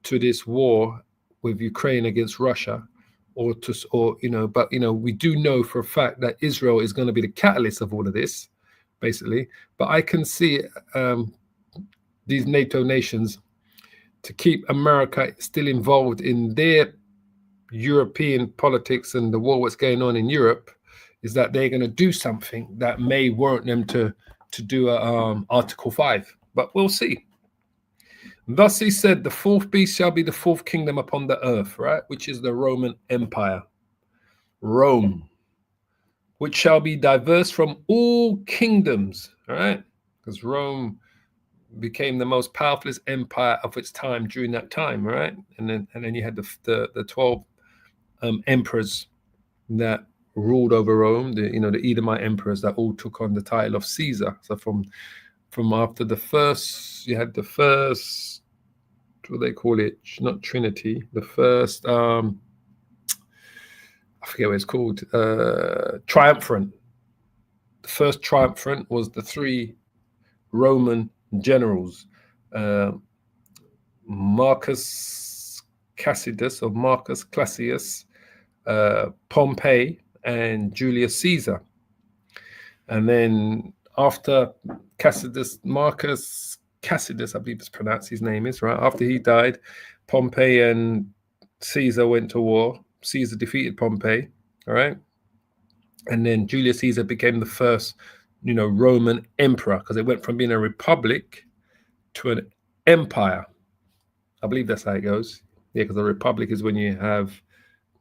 Speaker 1: to this war with Ukraine against Russia, but we do know for a fact that Israel is going to be the catalyst of all of this, basically. But I can see these NATO nations to keep America still involved in their European politics and the war what's going on in Europe, is that they're going to do something that may warrant them to do Article 5. But we'll see. Thus he said, the fourth beast shall be the fourth kingdom upon the earth, right? Which is the Roman Empire. Rome, which shall be diverse from all kingdoms, all right? Because Rome became the most powerful empire of its time during that time, right? And then you had the 12 emperors that ruled over Rome, the Edomite emperors that all took on the title of Caesar. So from after the first, you had the first, what they call it, not Trinity, the first, I forget what it's called, triumvirate. The first triumvirate was the three Roman generals, Marcus Cassius or Marcus Classius, Pompey, and Julius Caesar. And then after Marcus Cassius, I believe it's pronounced, his name is, right? After he died, Pompey and Caesar went to war. Caesar defeated Pompey, all right? And then Julius Caesar became the first, Roman emperor, because it went from being a republic to an empire. I believe that's how it goes. Yeah, because a republic is when you have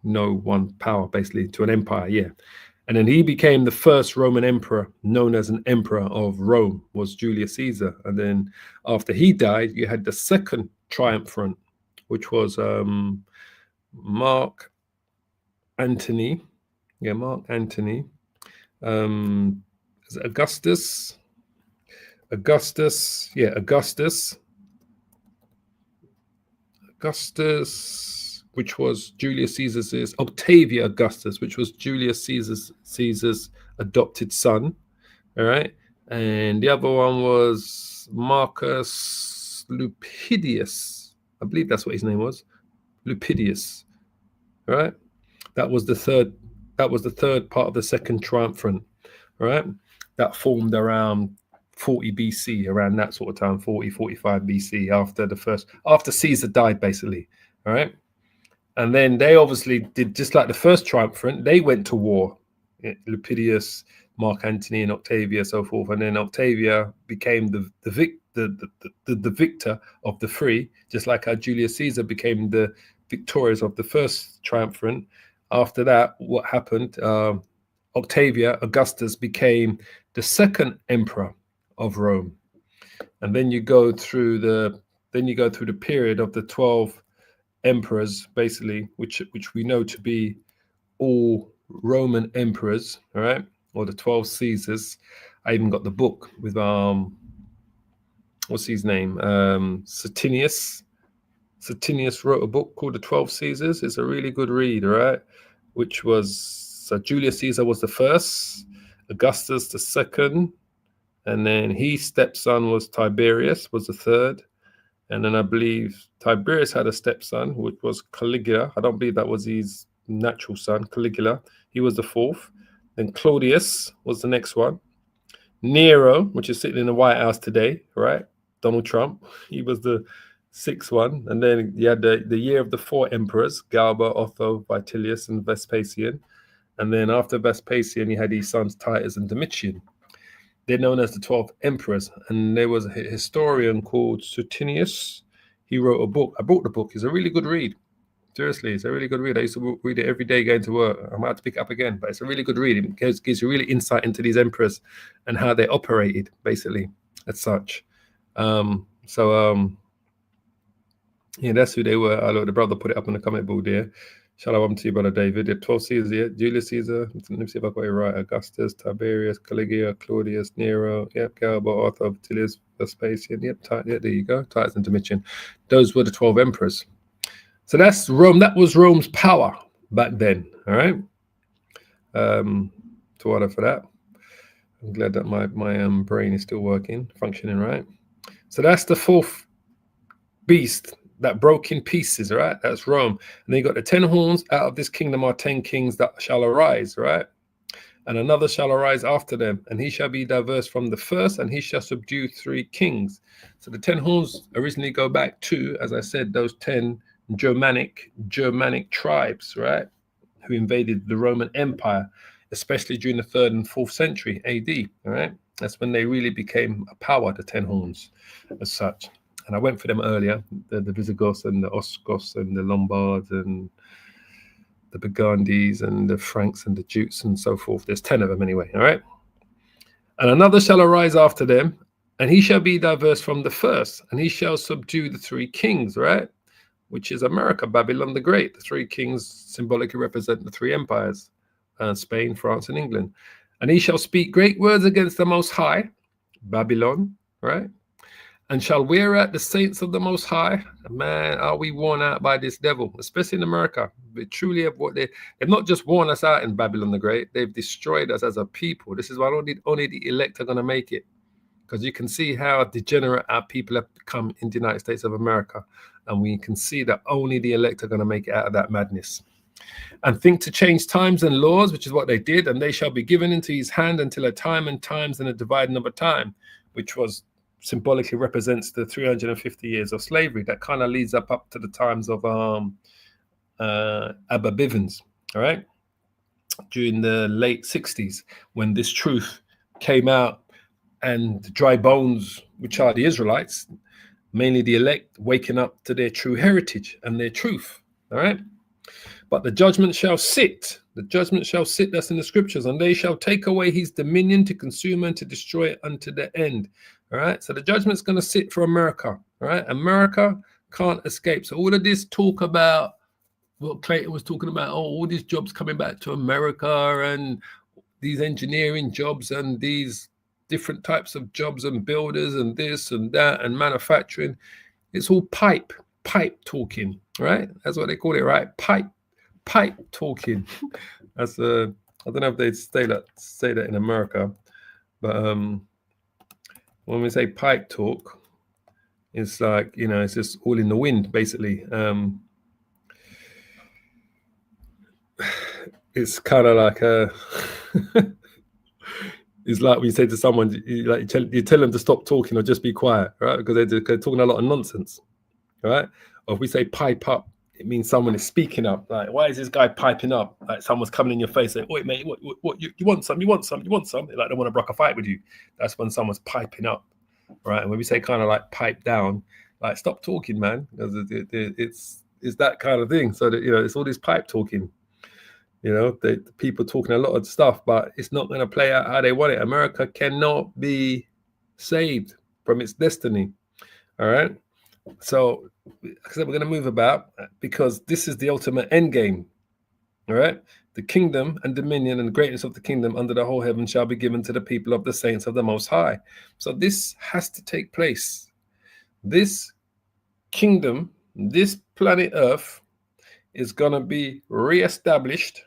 Speaker 1: no one power, basically, to an empire, yeah. And then he became the first Roman emperor, known as an emperor of Rome, was Julius Caesar. And then after he died, you had the second triumvirate, which was Mark Antony. Yeah, Mark Antony. Augustus. Augustus, which was Julius Caesar's, Octavia Augustus, which was Julius Caesar's adopted son, all right? And the other one was Marcus Lupidius. I believe that's what his name was, Lupidius, all right? That was the third part of the second triumvirate, all right? That formed around 40 BC, around that sort of time, 40, 45 BC, after Caesar died, basically, all right? And then they obviously did just like the first triumvirate. They went to war, Lupidius, Mark Antony, and Octavia, so forth. And then Octavia became the victor of the three, just like how Julius Caesar became the victorious of the first triumvirate. After that, what happened? Octavia Augustus became the second emperor of Rome, and then you go through the period of the 12 emperors, basically, which we know to be all Roman emperors, all right, or the 12 Caesars. I even got the book with what's his name? Suetonius wrote a book called The 12 Caesars. It's a really good read, all right? Which was Julius Caesar was the first, Augustus the second, and then his stepson was Tiberius, was the third. And then I believe Tiberius had a stepson, which was Caligula. I don't believe that was his natural son, Caligula. He was the fourth. Then Claudius was the next one. Nero, which is sitting in the White House today, right? Donald Trump. He was the sixth one. And then you had the year of the four emperors, Galba, Otho, Vitellius, and Vespasian. And then after Vespasian, you had his sons Titus and Domitian. They're known as the 12 emperors. And there was a historian called Suetonius. He wrote a book. I bought the book. It's a really good read. Seriously, it's a really good read. I used to read it every day going to work. I might have to pick it up again, but it's a really good read. It gives you really insight into these emperors and how they operated, basically, as such. Yeah, that's who they were. The brother put it up on the comment board there. Shalom to you, brother David. The 12 Caesars, yeah. Julius Caesar. Let me see if I got it right. Augustus, Tiberius, Caligula, Claudius, Nero. Yep, Galba, Otho, Vitellius, Vespasian. Yep, yeah, there you go. Titus and Domitian. Those were the 12 emperors. So that's Rome. That was Rome's power back then. All right. To order for that. I'm glad that my brain is still working, functioning right. So that's the fourth beast that broke in pieces, right? That's Rome. And then you got the 10 horns. Out of this kingdom are 10 kings that shall arise, right? And another shall arise after them, and he shall be diverse from the first, and he shall subdue 3 kings. So the 10 horns originally go back to, as I said, those 10 Germanic tribes, right? Who invaded the Roman Empire, especially during the 3rd and 4th century AD, all right? That's when they really became a power, the 10 horns, as such. And I went for them earlier, the Visigoths and the Ostrogoths and the Lombards and the Burgundies and the Franks and the Jutes and so forth. There's 10 of them anyway, all right? And another shall arise after them, and he shall be diverse from the first, and he shall subdue the 3 kings, right? Which is America, Babylon the Great. The 3 kings symbolically represent the 3 empires, Spain, France, and England. And he shall speak great words against the Most High, Babylon, right? And shall wear out the saints of the Most High. Man, are we worn out by this devil, especially in America? We truly have they've not just worn us out in Babylon the Great, they've destroyed us as a people. This is why only the elect are going to make it. Because you can see how degenerate our people have become in the United States of America. And we can see that only the elect are going to make it out of that madness. And think to change times and laws, which is what they did, and they shall be given into his hand until a time and times and a dividing of a time, which was symbolically represents the 350 years of slavery. That kind of leads up to the times of Abba Bivens, all right? During the late 60s, when this truth came out, and the dry bones, which are the Israelites, mainly the elect, waking up to their true heritage and their truth, all right? But the judgment shall sit. The judgment shall sit, that's in the scriptures, and they shall take away his dominion to consume and to destroy it unto the end. All right. So the judgment's going to sit for America. All right. America can't escape. So all of this talk about what Clayton was talking about, all these jobs coming back to America and these engineering jobs and these different types of jobs and builders and this and that and manufacturing. It's all pipe talking, right? That's what they call it, right? Pipe talking. That's I don't know if they'd say that in America, but when we say pipe talk, it's like, it's just all in the wind, basically. It's kind of like it's like when you say to someone, you tell them to stop talking or just be quiet, right? Because they're talking a lot of nonsense, right? Or if we say pipe up, it means someone is speaking up. Like, why is this guy piping up? Like someone's coming in your face saying, wait, mate, what you want some? You want some? Like they want to break a fight with you. That's when someone's piping up, right? And when we say kind of like pipe down, like stop talking, man. Because it's that kind of thing. So that, it's all this pipe talking. The people talking a lot of stuff, but it's not going to play out how they want it. America cannot be saved from its destiny. All right. So, like I said, we're going to move about because this is the ultimate end game. All right. The kingdom and dominion and the greatness of the kingdom under the whole heaven shall be given to the people of the saints of the Most High. So this has to take place. This kingdom, this planet Earth is going to be reestablished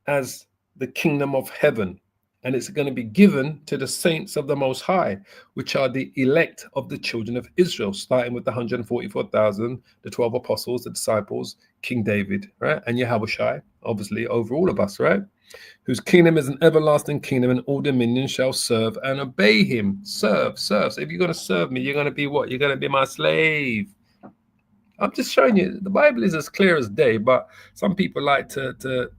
Speaker 1: as the kingdom of heaven. And it's going to be given to the saints of the Most High, which are the elect of the children of Israel, starting with the 144,000, the 12 apostles, the disciples, King David, right? And Yahushua, obviously, over all of us, right? Whose kingdom is an everlasting kingdom, and all dominions shall serve and obey him. Serve. So if you're going to serve me, you're going to be what? You're going to be my slave. I'm just showing you, the Bible is as clear as day, but some people like to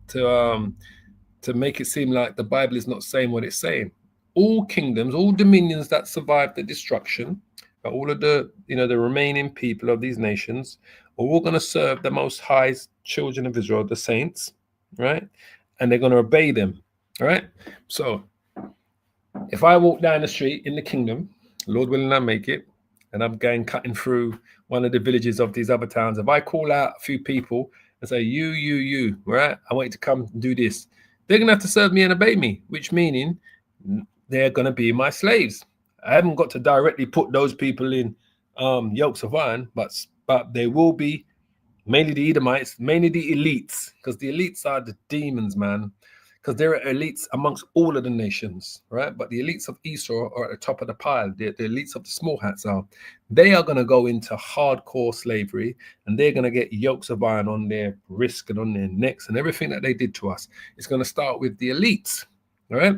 Speaker 1: make it seem like the Bible is not saying what it's saying. All kingdoms, all dominions that survived the destruction, all of the remaining people of these nations are all going to serve the Most High's children of Israel, the saints, right? And they're going to obey them, all right? So if I walk down the street in the kingdom, Lord willing I make it, and I'm cutting through one of the villages of these other towns, if I call out a few people and say, you, right? I want you to come and do this. They're going to have to serve me and obey me, which meaning they're going to be my slaves. I haven't got to directly put those people in yokes of iron, but they will be mainly the Edomites, mainly the elites, because the elites are the demons, man. because there are elites amongst all of the nations, right? But the elites of Esau are at the top of the pile. The elites of the small hats they are going to go into hardcore slavery, and they're going to get yokes of iron on their wrists and on their necks, and everything that they did to us. It's going to start with the elites, all right?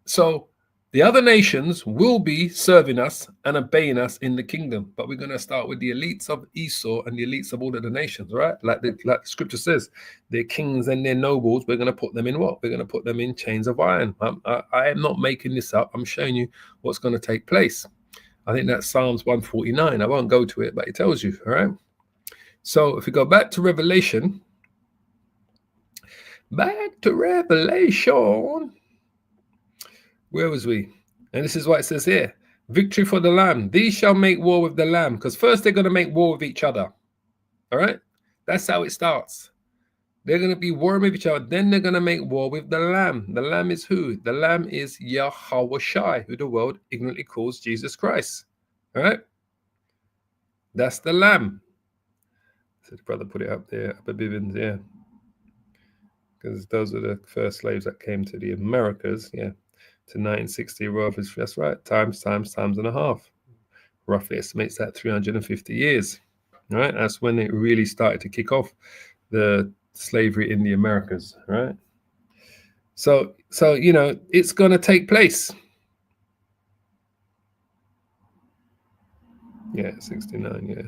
Speaker 1: So the other nations will be serving us and obeying us in the kingdom, but we're going to start with the elites of Esau and the elites of all of the nations, right? Like the scripture says, their kings and their nobles, we're going to put them in what? We're going to put them in chains of iron. I am not making this up. I'm showing you what's going to take place. I think that's Psalms 149. I won't go to it, but it tells you, all right? So if we go back to Revelation, where was we? And this is what it says here. Victory for the Lamb. These shall make war with the Lamb. Because first they're going to make war with each other. All right? That's how it starts. They're going to be warring with each other. Then they're going to make war with the Lamb. The Lamb is who? The Lamb is Yahweh Shai, who the world ignorantly calls Jesus Christ. All right? That's the Lamb. So the brother put it up there. Upper Bibbins, yeah. Because those are the first slaves that came to the Americas, yeah. To 1960, that's right, times and a half. Roughly estimates that 350 years. Right? That's when it really started to kick off, the slavery in the Americas, right? So you know, it's going to take place. Yeah, 69, yeah.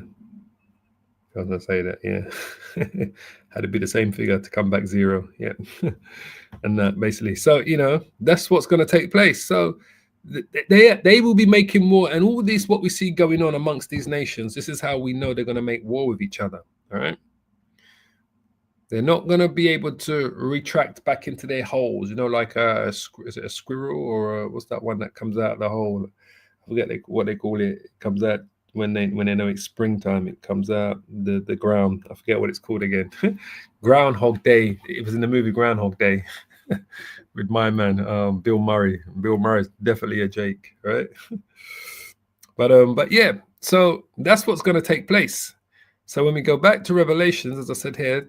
Speaker 1: I was going to say that, yeah. Had to be the same figure to come back zero, yeah. And that basically. So, you know, that's what's going to take place. So they will be making war, and all this, what we see going on amongst these nations, this is how we know they're going to make war with each other, all right? They're not going to be able to retract back into their holes, you know, like is it a squirrel, or what's that one that comes out of the hole? I forget what they call it. It comes out when they know it's springtime. It comes out the ground. I forget what it's called again. Groundhog Day. It was in the movie Groundhog Day with my man Bill Murray. Bill Murray's definitely a Jake, right? But yeah. So that's what's going to take place. So when we go back to Revelations, as I said here,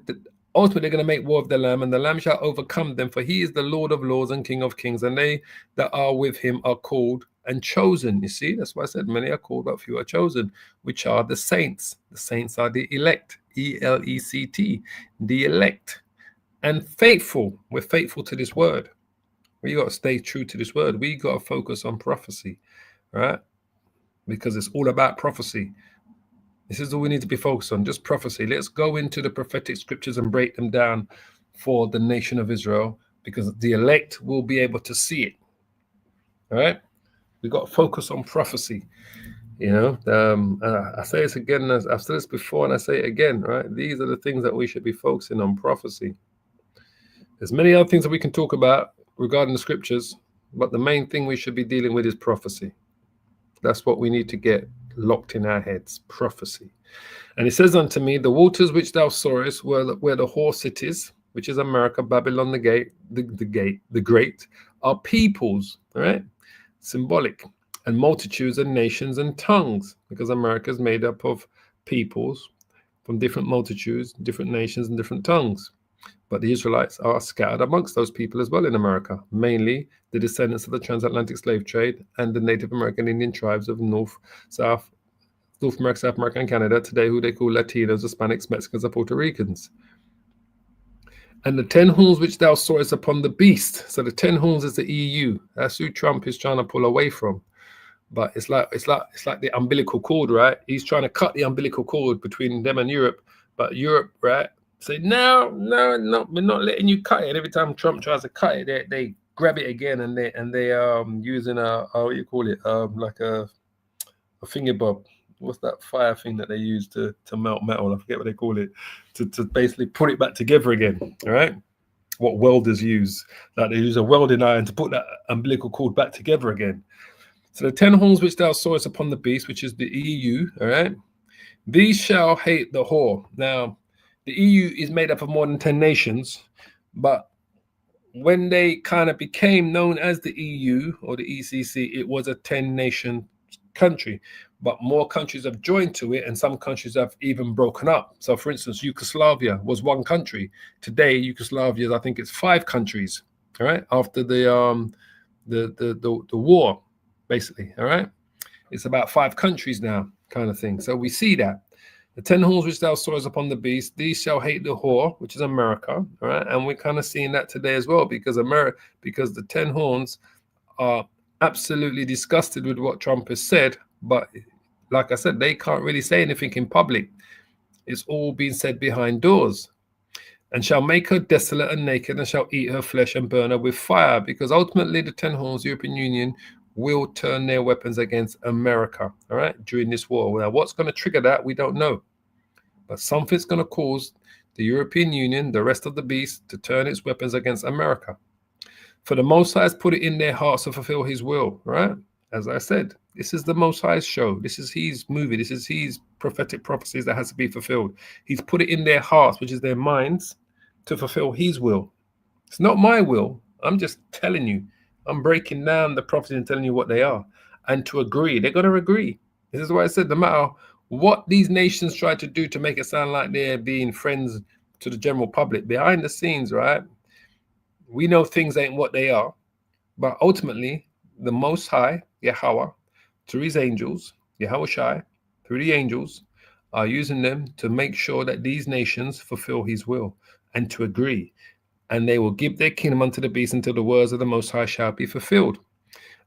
Speaker 1: ultimately they're going to make war with the Lamb, and the Lamb shall overcome them, for he is the Lord of lords and King of kings, and they that are with him are called and chosen. You see, that's why I said many are called, but few are chosen, which are the saints. The saints are the elect, elect, the elect, and faithful. We're faithful to this word. We got to stay true to this word. We got to focus on prophecy, right? Because it's all about prophecy. This is all we need to be focused on, just prophecy. Let's go into the prophetic scriptures and break them down for the nation of Israel, because the elect will be able to see it. All right? We got to focus on prophecy. You know, I say this again, I've said this before and I say it again, right? These are the things that we should be focusing on, prophecy. There's many other things that we can talk about regarding the scriptures, but the main thing we should be dealing with is prophecy. That's what we need to get locked in our heads, prophecy. And it says unto me, the waters which thou sawest where the whore cities, which is America, Babylon the great, are peoples, all right? Symbolic, and multitudes and nations and tongues, because America is made up of peoples from different multitudes, different nations and different tongues. But the Israelites are scattered amongst those people as well in America, mainly the descendants of the transatlantic slave trade and the Native American Indian tribes of North America, South America, and Canada today, who they call Latinos, Hispanics, Mexicans, and Puerto Ricans. And the 10 horns which thou sawest upon the beast. So the 10 horns is the EU. That's who Trump is trying to pull away from. But it's like the umbilical cord, right? He's trying to cut the umbilical cord between them and Europe. But Europe, right, say no, we're not letting you cut it. And every time Trump tries to cut it, they grab it again, and they using what do you call it, like a finger bob. What's that fire thing that they use to melt metal? I forget what they call it. To basically put it back together again. All right. What welders use. Like they use a welding iron to put that umbilical cord back together again. So the 10 horns which thou sawest upon the beast, which is the EU, all right, these shall hate the whore. Now, the EU is made up of more than 10 nations, but when they kind of became known as the EU or the ECC, it was a 10-nation country, but more countries have joined to it, and some countries have even broken up. So, for instance, Yugoslavia was one country. Today, Yugoslavia, I think it's 5 countries, all right, after the war, basically, all right. It's about 5 countries now, kind of thing. So we see that. The 10 horns which thou sawest upon the beast, these shall hate the whore, which is America, all right? And we're kind of seeing that today as well, because the 10 horns are absolutely disgusted with what Trump has said, but like I said, they can't really say anything in public. It's all being said behind doors. And shall make her desolate and naked, and shall eat her flesh and burn her with fire, because ultimately the 10 horns, the European Union, will turn their weapons against America, all right, during this war. Now, what's going to trigger that, we don't know. But something's going to cause the European Union, the rest of the beast, to turn its weapons against America. For the Most High has put it in their hearts to fulfill his will, right? As I said, this is the Most High's show. This is his movie. This is his prophetic prophecies that has to be fulfilled. He's put it in their hearts, which is their minds, to fulfill his will. It's not my will. I'm just telling you. I'm breaking down the prophecies and telling you what they are. And to agree, they're going to agree. This is why I said no matter what these nations try to do to make it sound like they're being friends to the general public, behind the scenes, right? We know things ain't what they are. But ultimately, the Most High, Yahweh, through his angels, Yahweh Shai, through the angels, are using them to make sure that these nations fulfill his will and to agree. And they will give their kingdom unto the beast until the words of the Most High shall be fulfilled.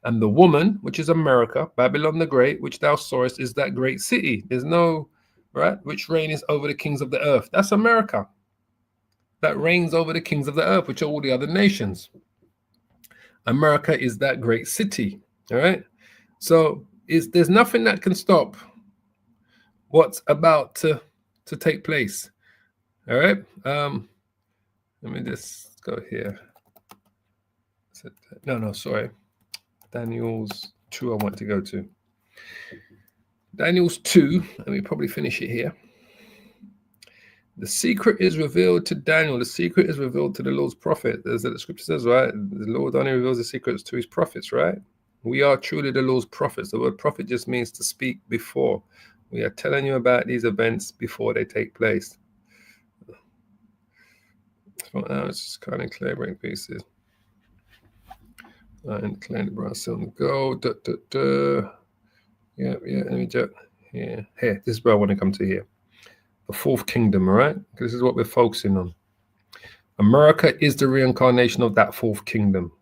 Speaker 1: And the woman, which is America, Babylon the Great, which thou sawest, is that great city. There's no, right, which reigneth over the kings of the earth. That's America. That reigns over the kings of the earth, which are all the other nations. America is that great city, all right? So there's nothing that can stop what's about to take place, all right? Let me just go here. No, sorry. Daniel's 2 I want to go to. Daniel's 2, let me probably finish it here. The secret is revealed to Daniel. The secret is revealed to the Lord's prophet. As the scripture says, right? The Lord only reveals the secrets to his prophets, right? We are truly the Lord's prophets. The word prophet just means to speak before. We are telling you about these events before they take place. So now it's just kind of clearing pieces. And clearing the brass on go. Yeah, let me just, yeah. Here, this is where I want to come to here. The 4th kingdom, all right? This is what we're focusing on. America is the reincarnation of that 4th kingdom.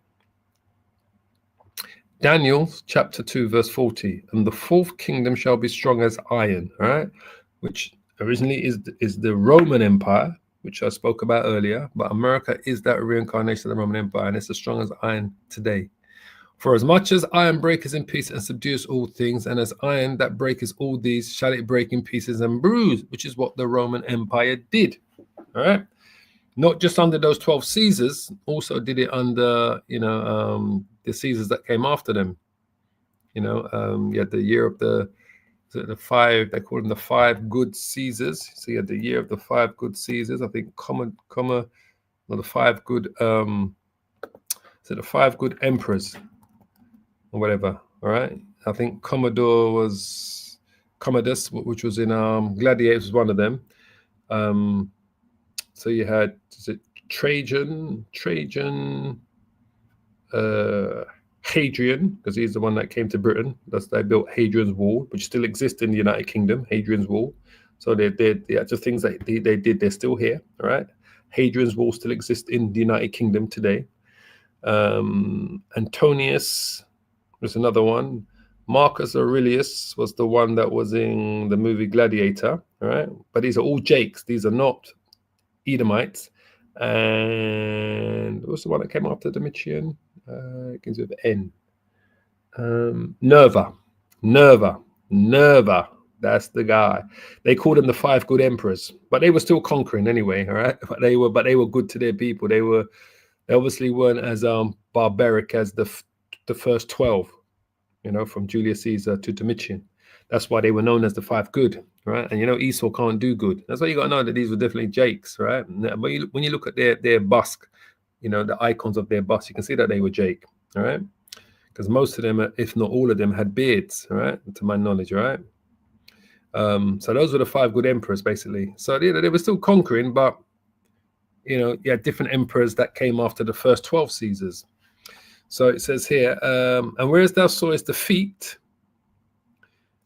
Speaker 1: Daniel chapter 2, verse 40. And the 4th kingdom shall be strong as iron, all right? Which originally is the Roman Empire, which I spoke about earlier. But America is that reincarnation of the Roman Empire, and it's as strong as iron today. For as much as iron breaketh in pieces and subdues all things, and as iron that breaketh all these, shall it break in pieces and bruise, which is what the Roman Empire did. All right. Not just under those 12 Caesars, also did it under, the Caesars that came after them. You had the year of the 5, they call them the 5 good Caesars. So you had the year of the 5 good Caesars. I think the 5 good, the 5 good emperors. Or whatever, all right. I think Commodus, which was in Gladiators, was one of them. So you had Trajan, Hadrian, because he's the one that came to Britain. They built Hadrian's Wall, which still exists in the United Kingdom. Hadrian's Wall. So they did the actual things that they did. They're still here, all right. Hadrian's Wall still exists in the United Kingdom today. Antonius was another one. Marcus Aurelius was the one that was in the movie Gladiator, all right? But these are all Jakes. These are not Edomites. And what's the one that came after Domitian? It begins with N. Nerva. That's the guy. They called him the 5 good emperors, but they were still conquering anyway, all right? But they were good to their people. They obviously weren't as barbaric as the first 12, from Julius Caesar to Domitian. That's why they were known as the 5 good, right? And Esau can't do good. That's why you got to know that these were definitely Jakes, right? But when you look at their bust, the icons of their bust, you can see that they were Jake, all right? Because most of them, if not all of them, had beards, all right? To my knowledge, all right? So those were the 5 good emperors, basically. So they were still conquering, but you had different emperors that came after the first 12 Caesars. So it says here, and whereas thou sawest the feet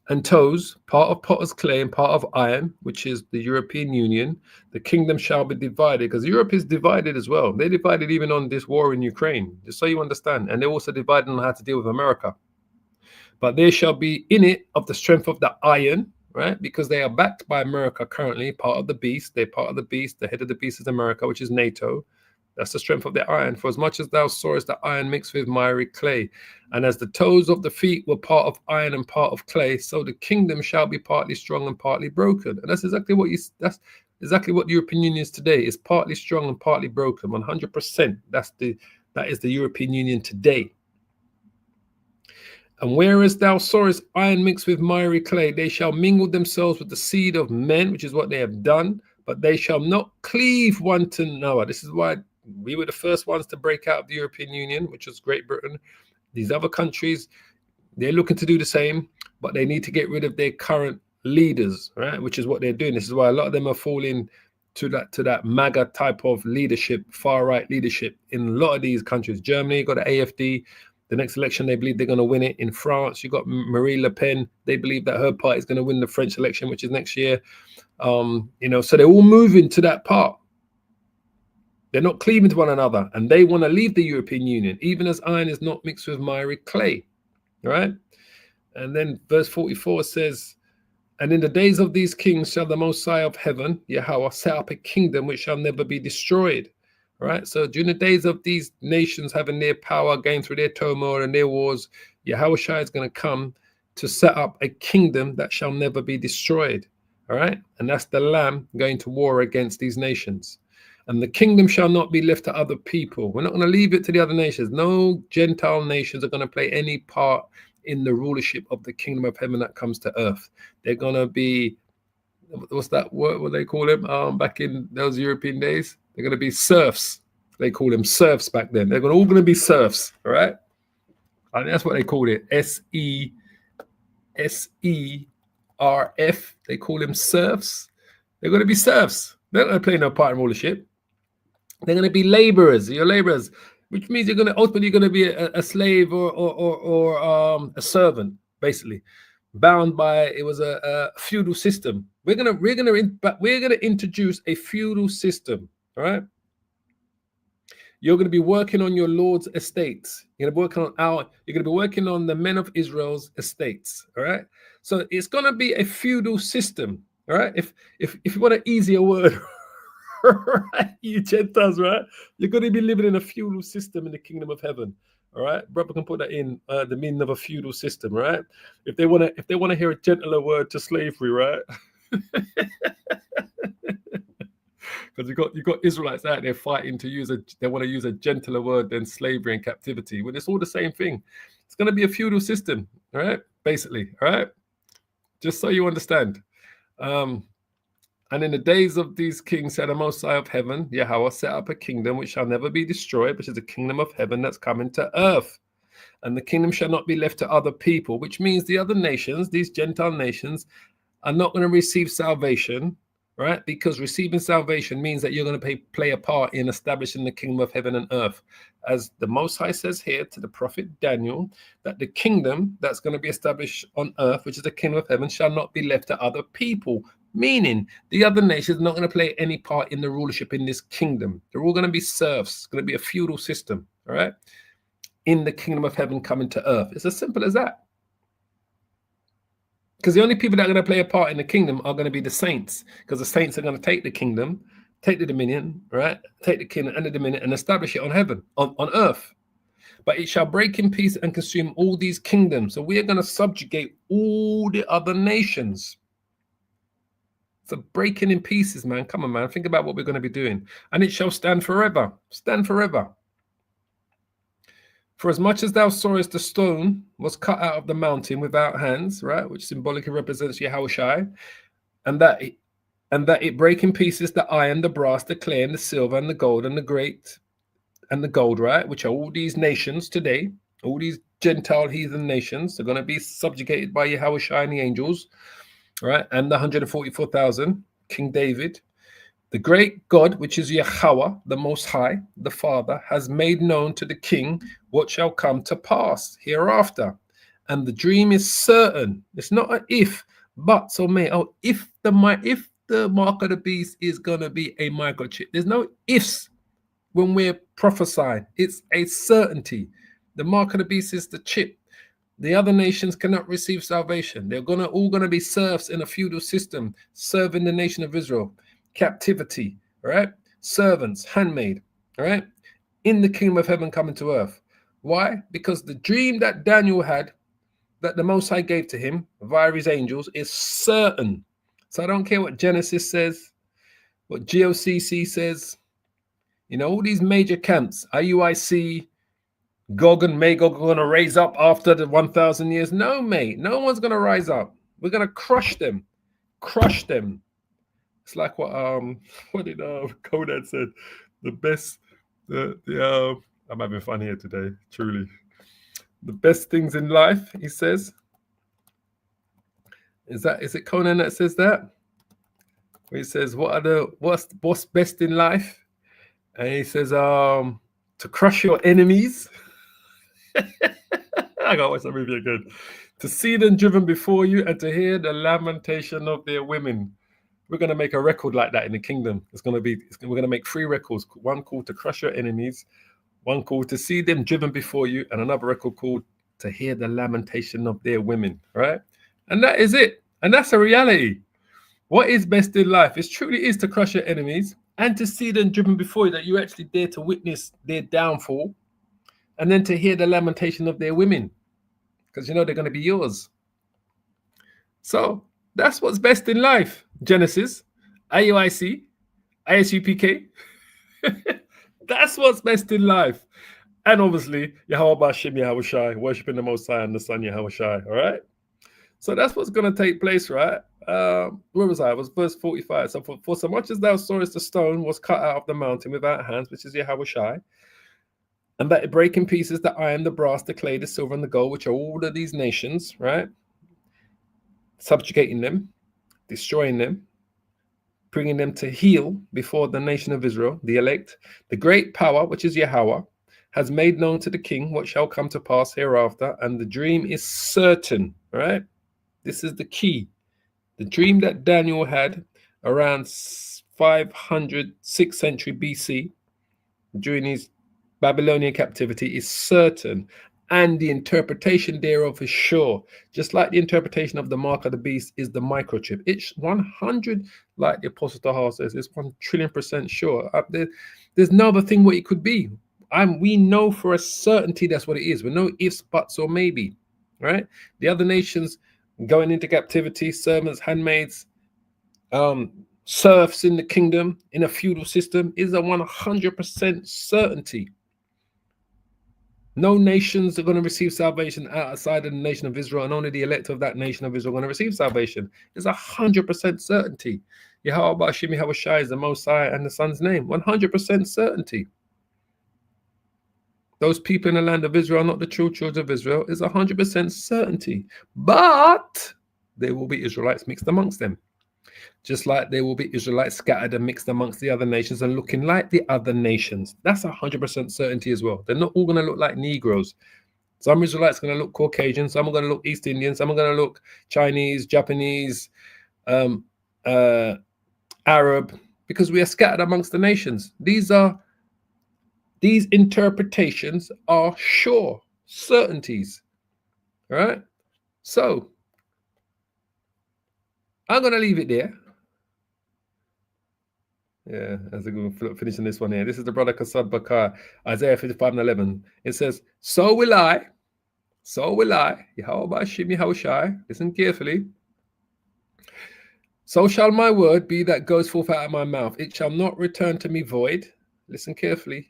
Speaker 1: and toes, part of potter's clay and part of iron, which is the European Union, the kingdom shall be divided, because Europe is divided as well. They divided even on this war in Ukraine, just so you understand. And they're also divided on how to deal with America. But there shall be in it of the strength of the iron, right? Because they are backed by America currently, part of the beast. They're part of the beast. The head of the beast is America, which is NATO. That's the strength of the iron. For as much as thou sawest the iron mixed with miry clay, and as the toes of the feet were part of iron and part of clay, so the kingdom shall be partly strong and partly broken. And that's exactly what that's exactly what the European Union is today. It's partly strong and partly broken. 100%. That is the European Union today. And whereas thou sawest iron mixed with miry clay, they shall mingle themselves with the seed of men, which is what they have done, but they shall not cleave one to another. This is why we were the first ones to break out of the European Union, which was Great Britain. These other countries, they're looking to do the same, but they need to get rid of their current leaders, right? Which is what they're doing. This is why a lot of them are falling to that MAGA type of leadership, far right leadership in a lot of these countries. Germany got the AfD. The next election, they believe they're going to win it. In France, you got Marine Le Pen. They believe that her party is going to win the French election, which is next year. So they're all moving to that part. They're not cleaving to one another, and they want to leave the European Union, even as iron is not mixed with miry clay. All right. And then verse 44 says, and in the days of these kings shall the Most High of heaven, Yahweh, set up a kingdom which shall never be destroyed. Right. So during the days of these nations having their power, going through their turmoil and their wars, Yahushua is going to come to set up a kingdom that shall never be destroyed. All right. And that's the Lamb going to war against these nations. And the kingdom shall not be left to other people. We're not going to leave it to the other nations. No Gentile nations are going to play any part in the rulership of the kingdom of heaven that comes to earth. They're going to be, what's that word? What they call them back in those European days? They're going to be serfs. They call them serfs back then. They're all going to be serfs, all right? I think that's what they called it. SERF. They call them serfs. They're going to be serfs. They're not going to play no part in rulership. They're going to be laborers. You're laborers, which means you're going to ultimately be a slave or a servant, basically, bound by it was a feudal system. We're going to introduce a feudal system. All right. You're going to be working on your Lord's estates. You're going to be working on the men of Israel's estates. All right. So it's going to be a feudal system. All right. If you want an easier word, right, you Gentiles, right? You're going to be living in a feudal system in the kingdom of heaven. All right. Brother can put that in the meaning of a feudal system, right? If they want to hear a gentler word to slavery, right? Because you got Israelites out there fighting they want to use a gentler word than slavery and captivity. When it's all the same thing. It's going to be a feudal system, all right? Basically, all right? Just so you understand. And in the days of these kings, said the Most High of heaven, Yahweh, set up a kingdom which shall never be destroyed, which is the kingdom of heaven that's coming to earth. And the kingdom shall not be left to other people, which means the other nations, these Gentile nations, are not going to receive salvation, right? Because receiving salvation means that you're going to play a part in establishing the kingdom of heaven and earth. As the Most High says here to the prophet Daniel, that the kingdom that's going to be established on earth, which is the kingdom of heaven, shall not be left to other people. Meaning the other nations are not going to play any part in the rulership in this kingdom. They're all going to be serfs. It's going to be a feudal system, all right? In the kingdom of heaven coming to earth. It's as simple as that. Because the only people that are going to play a part in the kingdom are going to be the saints, because the saints are going to take the kingdom, take the dominion, right? Take the kingdom and the dominion and establish it on heaven, on earth. But it shall break in peace and consume all these kingdoms. So we are going to subjugate all the other nations. So breaking in pieces, man. Come on, man. Think about what we're going to be doing. And it shall stand forever. Stand forever. For as much as thou sawest the stone was cut out of the mountain without hands, right, which symbolically represents Yahushai, and that it break in pieces the iron, the brass, the clay, and the silver, and the gold, and the great, and the gold, right, which are all these nations today, all these Gentile heathen nations are going to be subjugated by Yahushai and the angels, right, and the 144,000, King David. The great God, which is Yahweh, the Most High, the Father, has made known to the king what shall come to pass hereafter. And the dream is certain. It's not an if, but so may. Oh, if the mark of the beast is gonna be a microchip. There's no ifs when we're prophesying. It's a certainty. The mark of the beast is the chip. The other nations cannot receive salvation. They're all gonna be serfs in a feudal system, serving the nation of Israel. Captivity, all right? Servants, handmaid, all right? In the kingdom of heaven coming to earth. Why? Because the dream that Daniel had, that the Most High gave to him via his angels, is certain. So I don't care what Genesis says, what GOCC says, you know, all these major camps, IUIC, Gog and Magog are going to raise up after the 1,000 years. No, mate, no one's going to rise up. We're going to crush them. Crush them. It's like what did Conan said? The best, I'm having fun here today, truly. The best things in life, he says. Is it Conan that says that? Where he says, what's best in life? And he says, to crush your enemies. I gotta watch that movie again. To see them driven before you and to hear the lamentation of their women. We're going to make a record like that in the kingdom. We're going to make 3 records. One called to crush your enemies, one called to see them driven before you, and another record called to hear the lamentation of their women, right? And that is it. And that's a reality. What is best in life? It truly is to crush your enemies and to see them driven before you, that you actually dare to witness their downfall, and then to hear the lamentation of their women, because you know they're going to be yours. So that's what's best in life. Genesis, IUIC, ISUPK. That's what's best in life. And obviously, Yahweh Bashim Yahweh Shai, worshiping the Most High and the Son Yahweh Shai. All right. So that's what's going to take place, right? Where was I? It was verse 45. So for so much as thou sawest the stone was cut out of the mountain without hands, which is Yahweh Shai, and that it break in pieces the iron, the brass, the clay, the silver, and the gold, which are all of these nations, right? Subjugating them, destroying them, bringing them to heel before the nation of Israel, the elect. The great power, which is Yahweh, has made known to the king what shall come to pass hereafter, and the dream is certain, right? This is the key. The dream that Daniel had around 500, 6th century BC, during his Babylonian captivity, is certain. And the interpretation thereof is sure. Just like the interpretation of the mark of the beast is the microchip. It's 100, like the Apostle Tahar says, it's 1 trillion% sure. There's no other thing what it could be. We know for a certainty that's what it is. We know ifs, buts, or maybe, right? The other nations going into captivity, servants, handmaids, serfs in the kingdom, in a feudal system, is a 100% certainty. No nations are going to receive salvation outside of the nation of Israel, and only the elect of that nation of Israel are going to receive salvation. It's 100% certainty. Yahweh Bashim Yahweh Shai is the Most High and the Son's name. 100% certainty. Those people in the land of Israel are not the true children of Israel. Is 100% certainty. But there will be Israelites mixed amongst them. Just like there will be Israelites scattered and mixed amongst the other nations and looking like the other nations. That's 100% certainty as well. They're not all going to look like Negroes. Some Israelites are going to look Caucasian. Some are going to look East Indian. Some are going to look Chinese, Japanese, Arab, because we are scattered amongst the nations. These interpretations are sure certainties. All right? So I'm going to leave it there. Yeah, as a good finishing this one here. This is the brother Kasad Bakar, Isaiah 55:11. It says, so will I, Yahweh Bashim Yahweh Shai, listen carefully. So shall my word be that goes forth out of my mouth. It shall not return to me void, listen carefully,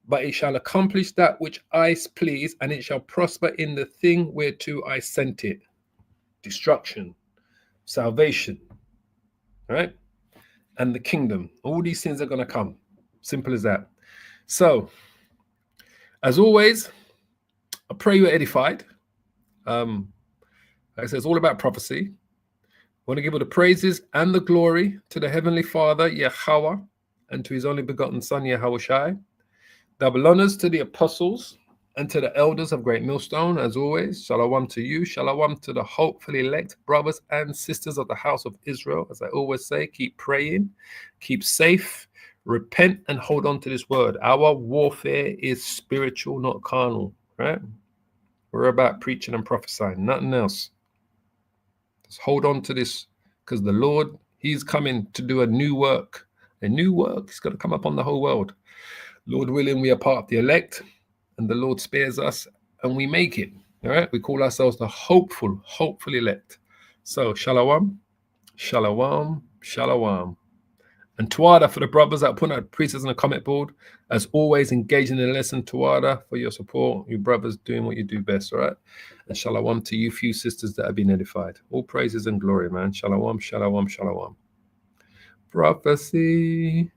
Speaker 1: but it shall accomplish that which I please, and it shall prosper in the thing whereto I sent it. Destruction, salvation, right? And the kingdom. All these things are going to come. Simple as that. So, as always, I pray you're edified. Like I said, it's all about prophecy. want to give all the praises and the glory to the Heavenly Father, Yahweh, and to his only begotten Son, Yahushai. Double honors to the apostles and to the elders of Great Millstone, as always. Shalom to you. Shalom to the hopefully elect brothers and sisters of the house of Israel. As I always say, keep praying, keep safe, repent, and hold on to this word. Our warfare is spiritual, not carnal, right? We're about preaching and prophesying, nothing else. Just hold on to this, because the Lord, he's coming to do a new work. A new work is going to come upon the whole world. Lord willing, we are part of the elect, and the Lord spares us, and we make it. All right? We call ourselves the hopeful elect. So, shalom, shalom, shalom. And Tuada for the brothers that put out preachers on the comment board. As always, engaging in the lesson. Tuada for your support. You brothers doing what you do best, all right? And shalom to you few sisters that have been edified. All praises and glory, man. Shalom, shalom, shalom. Prophecy.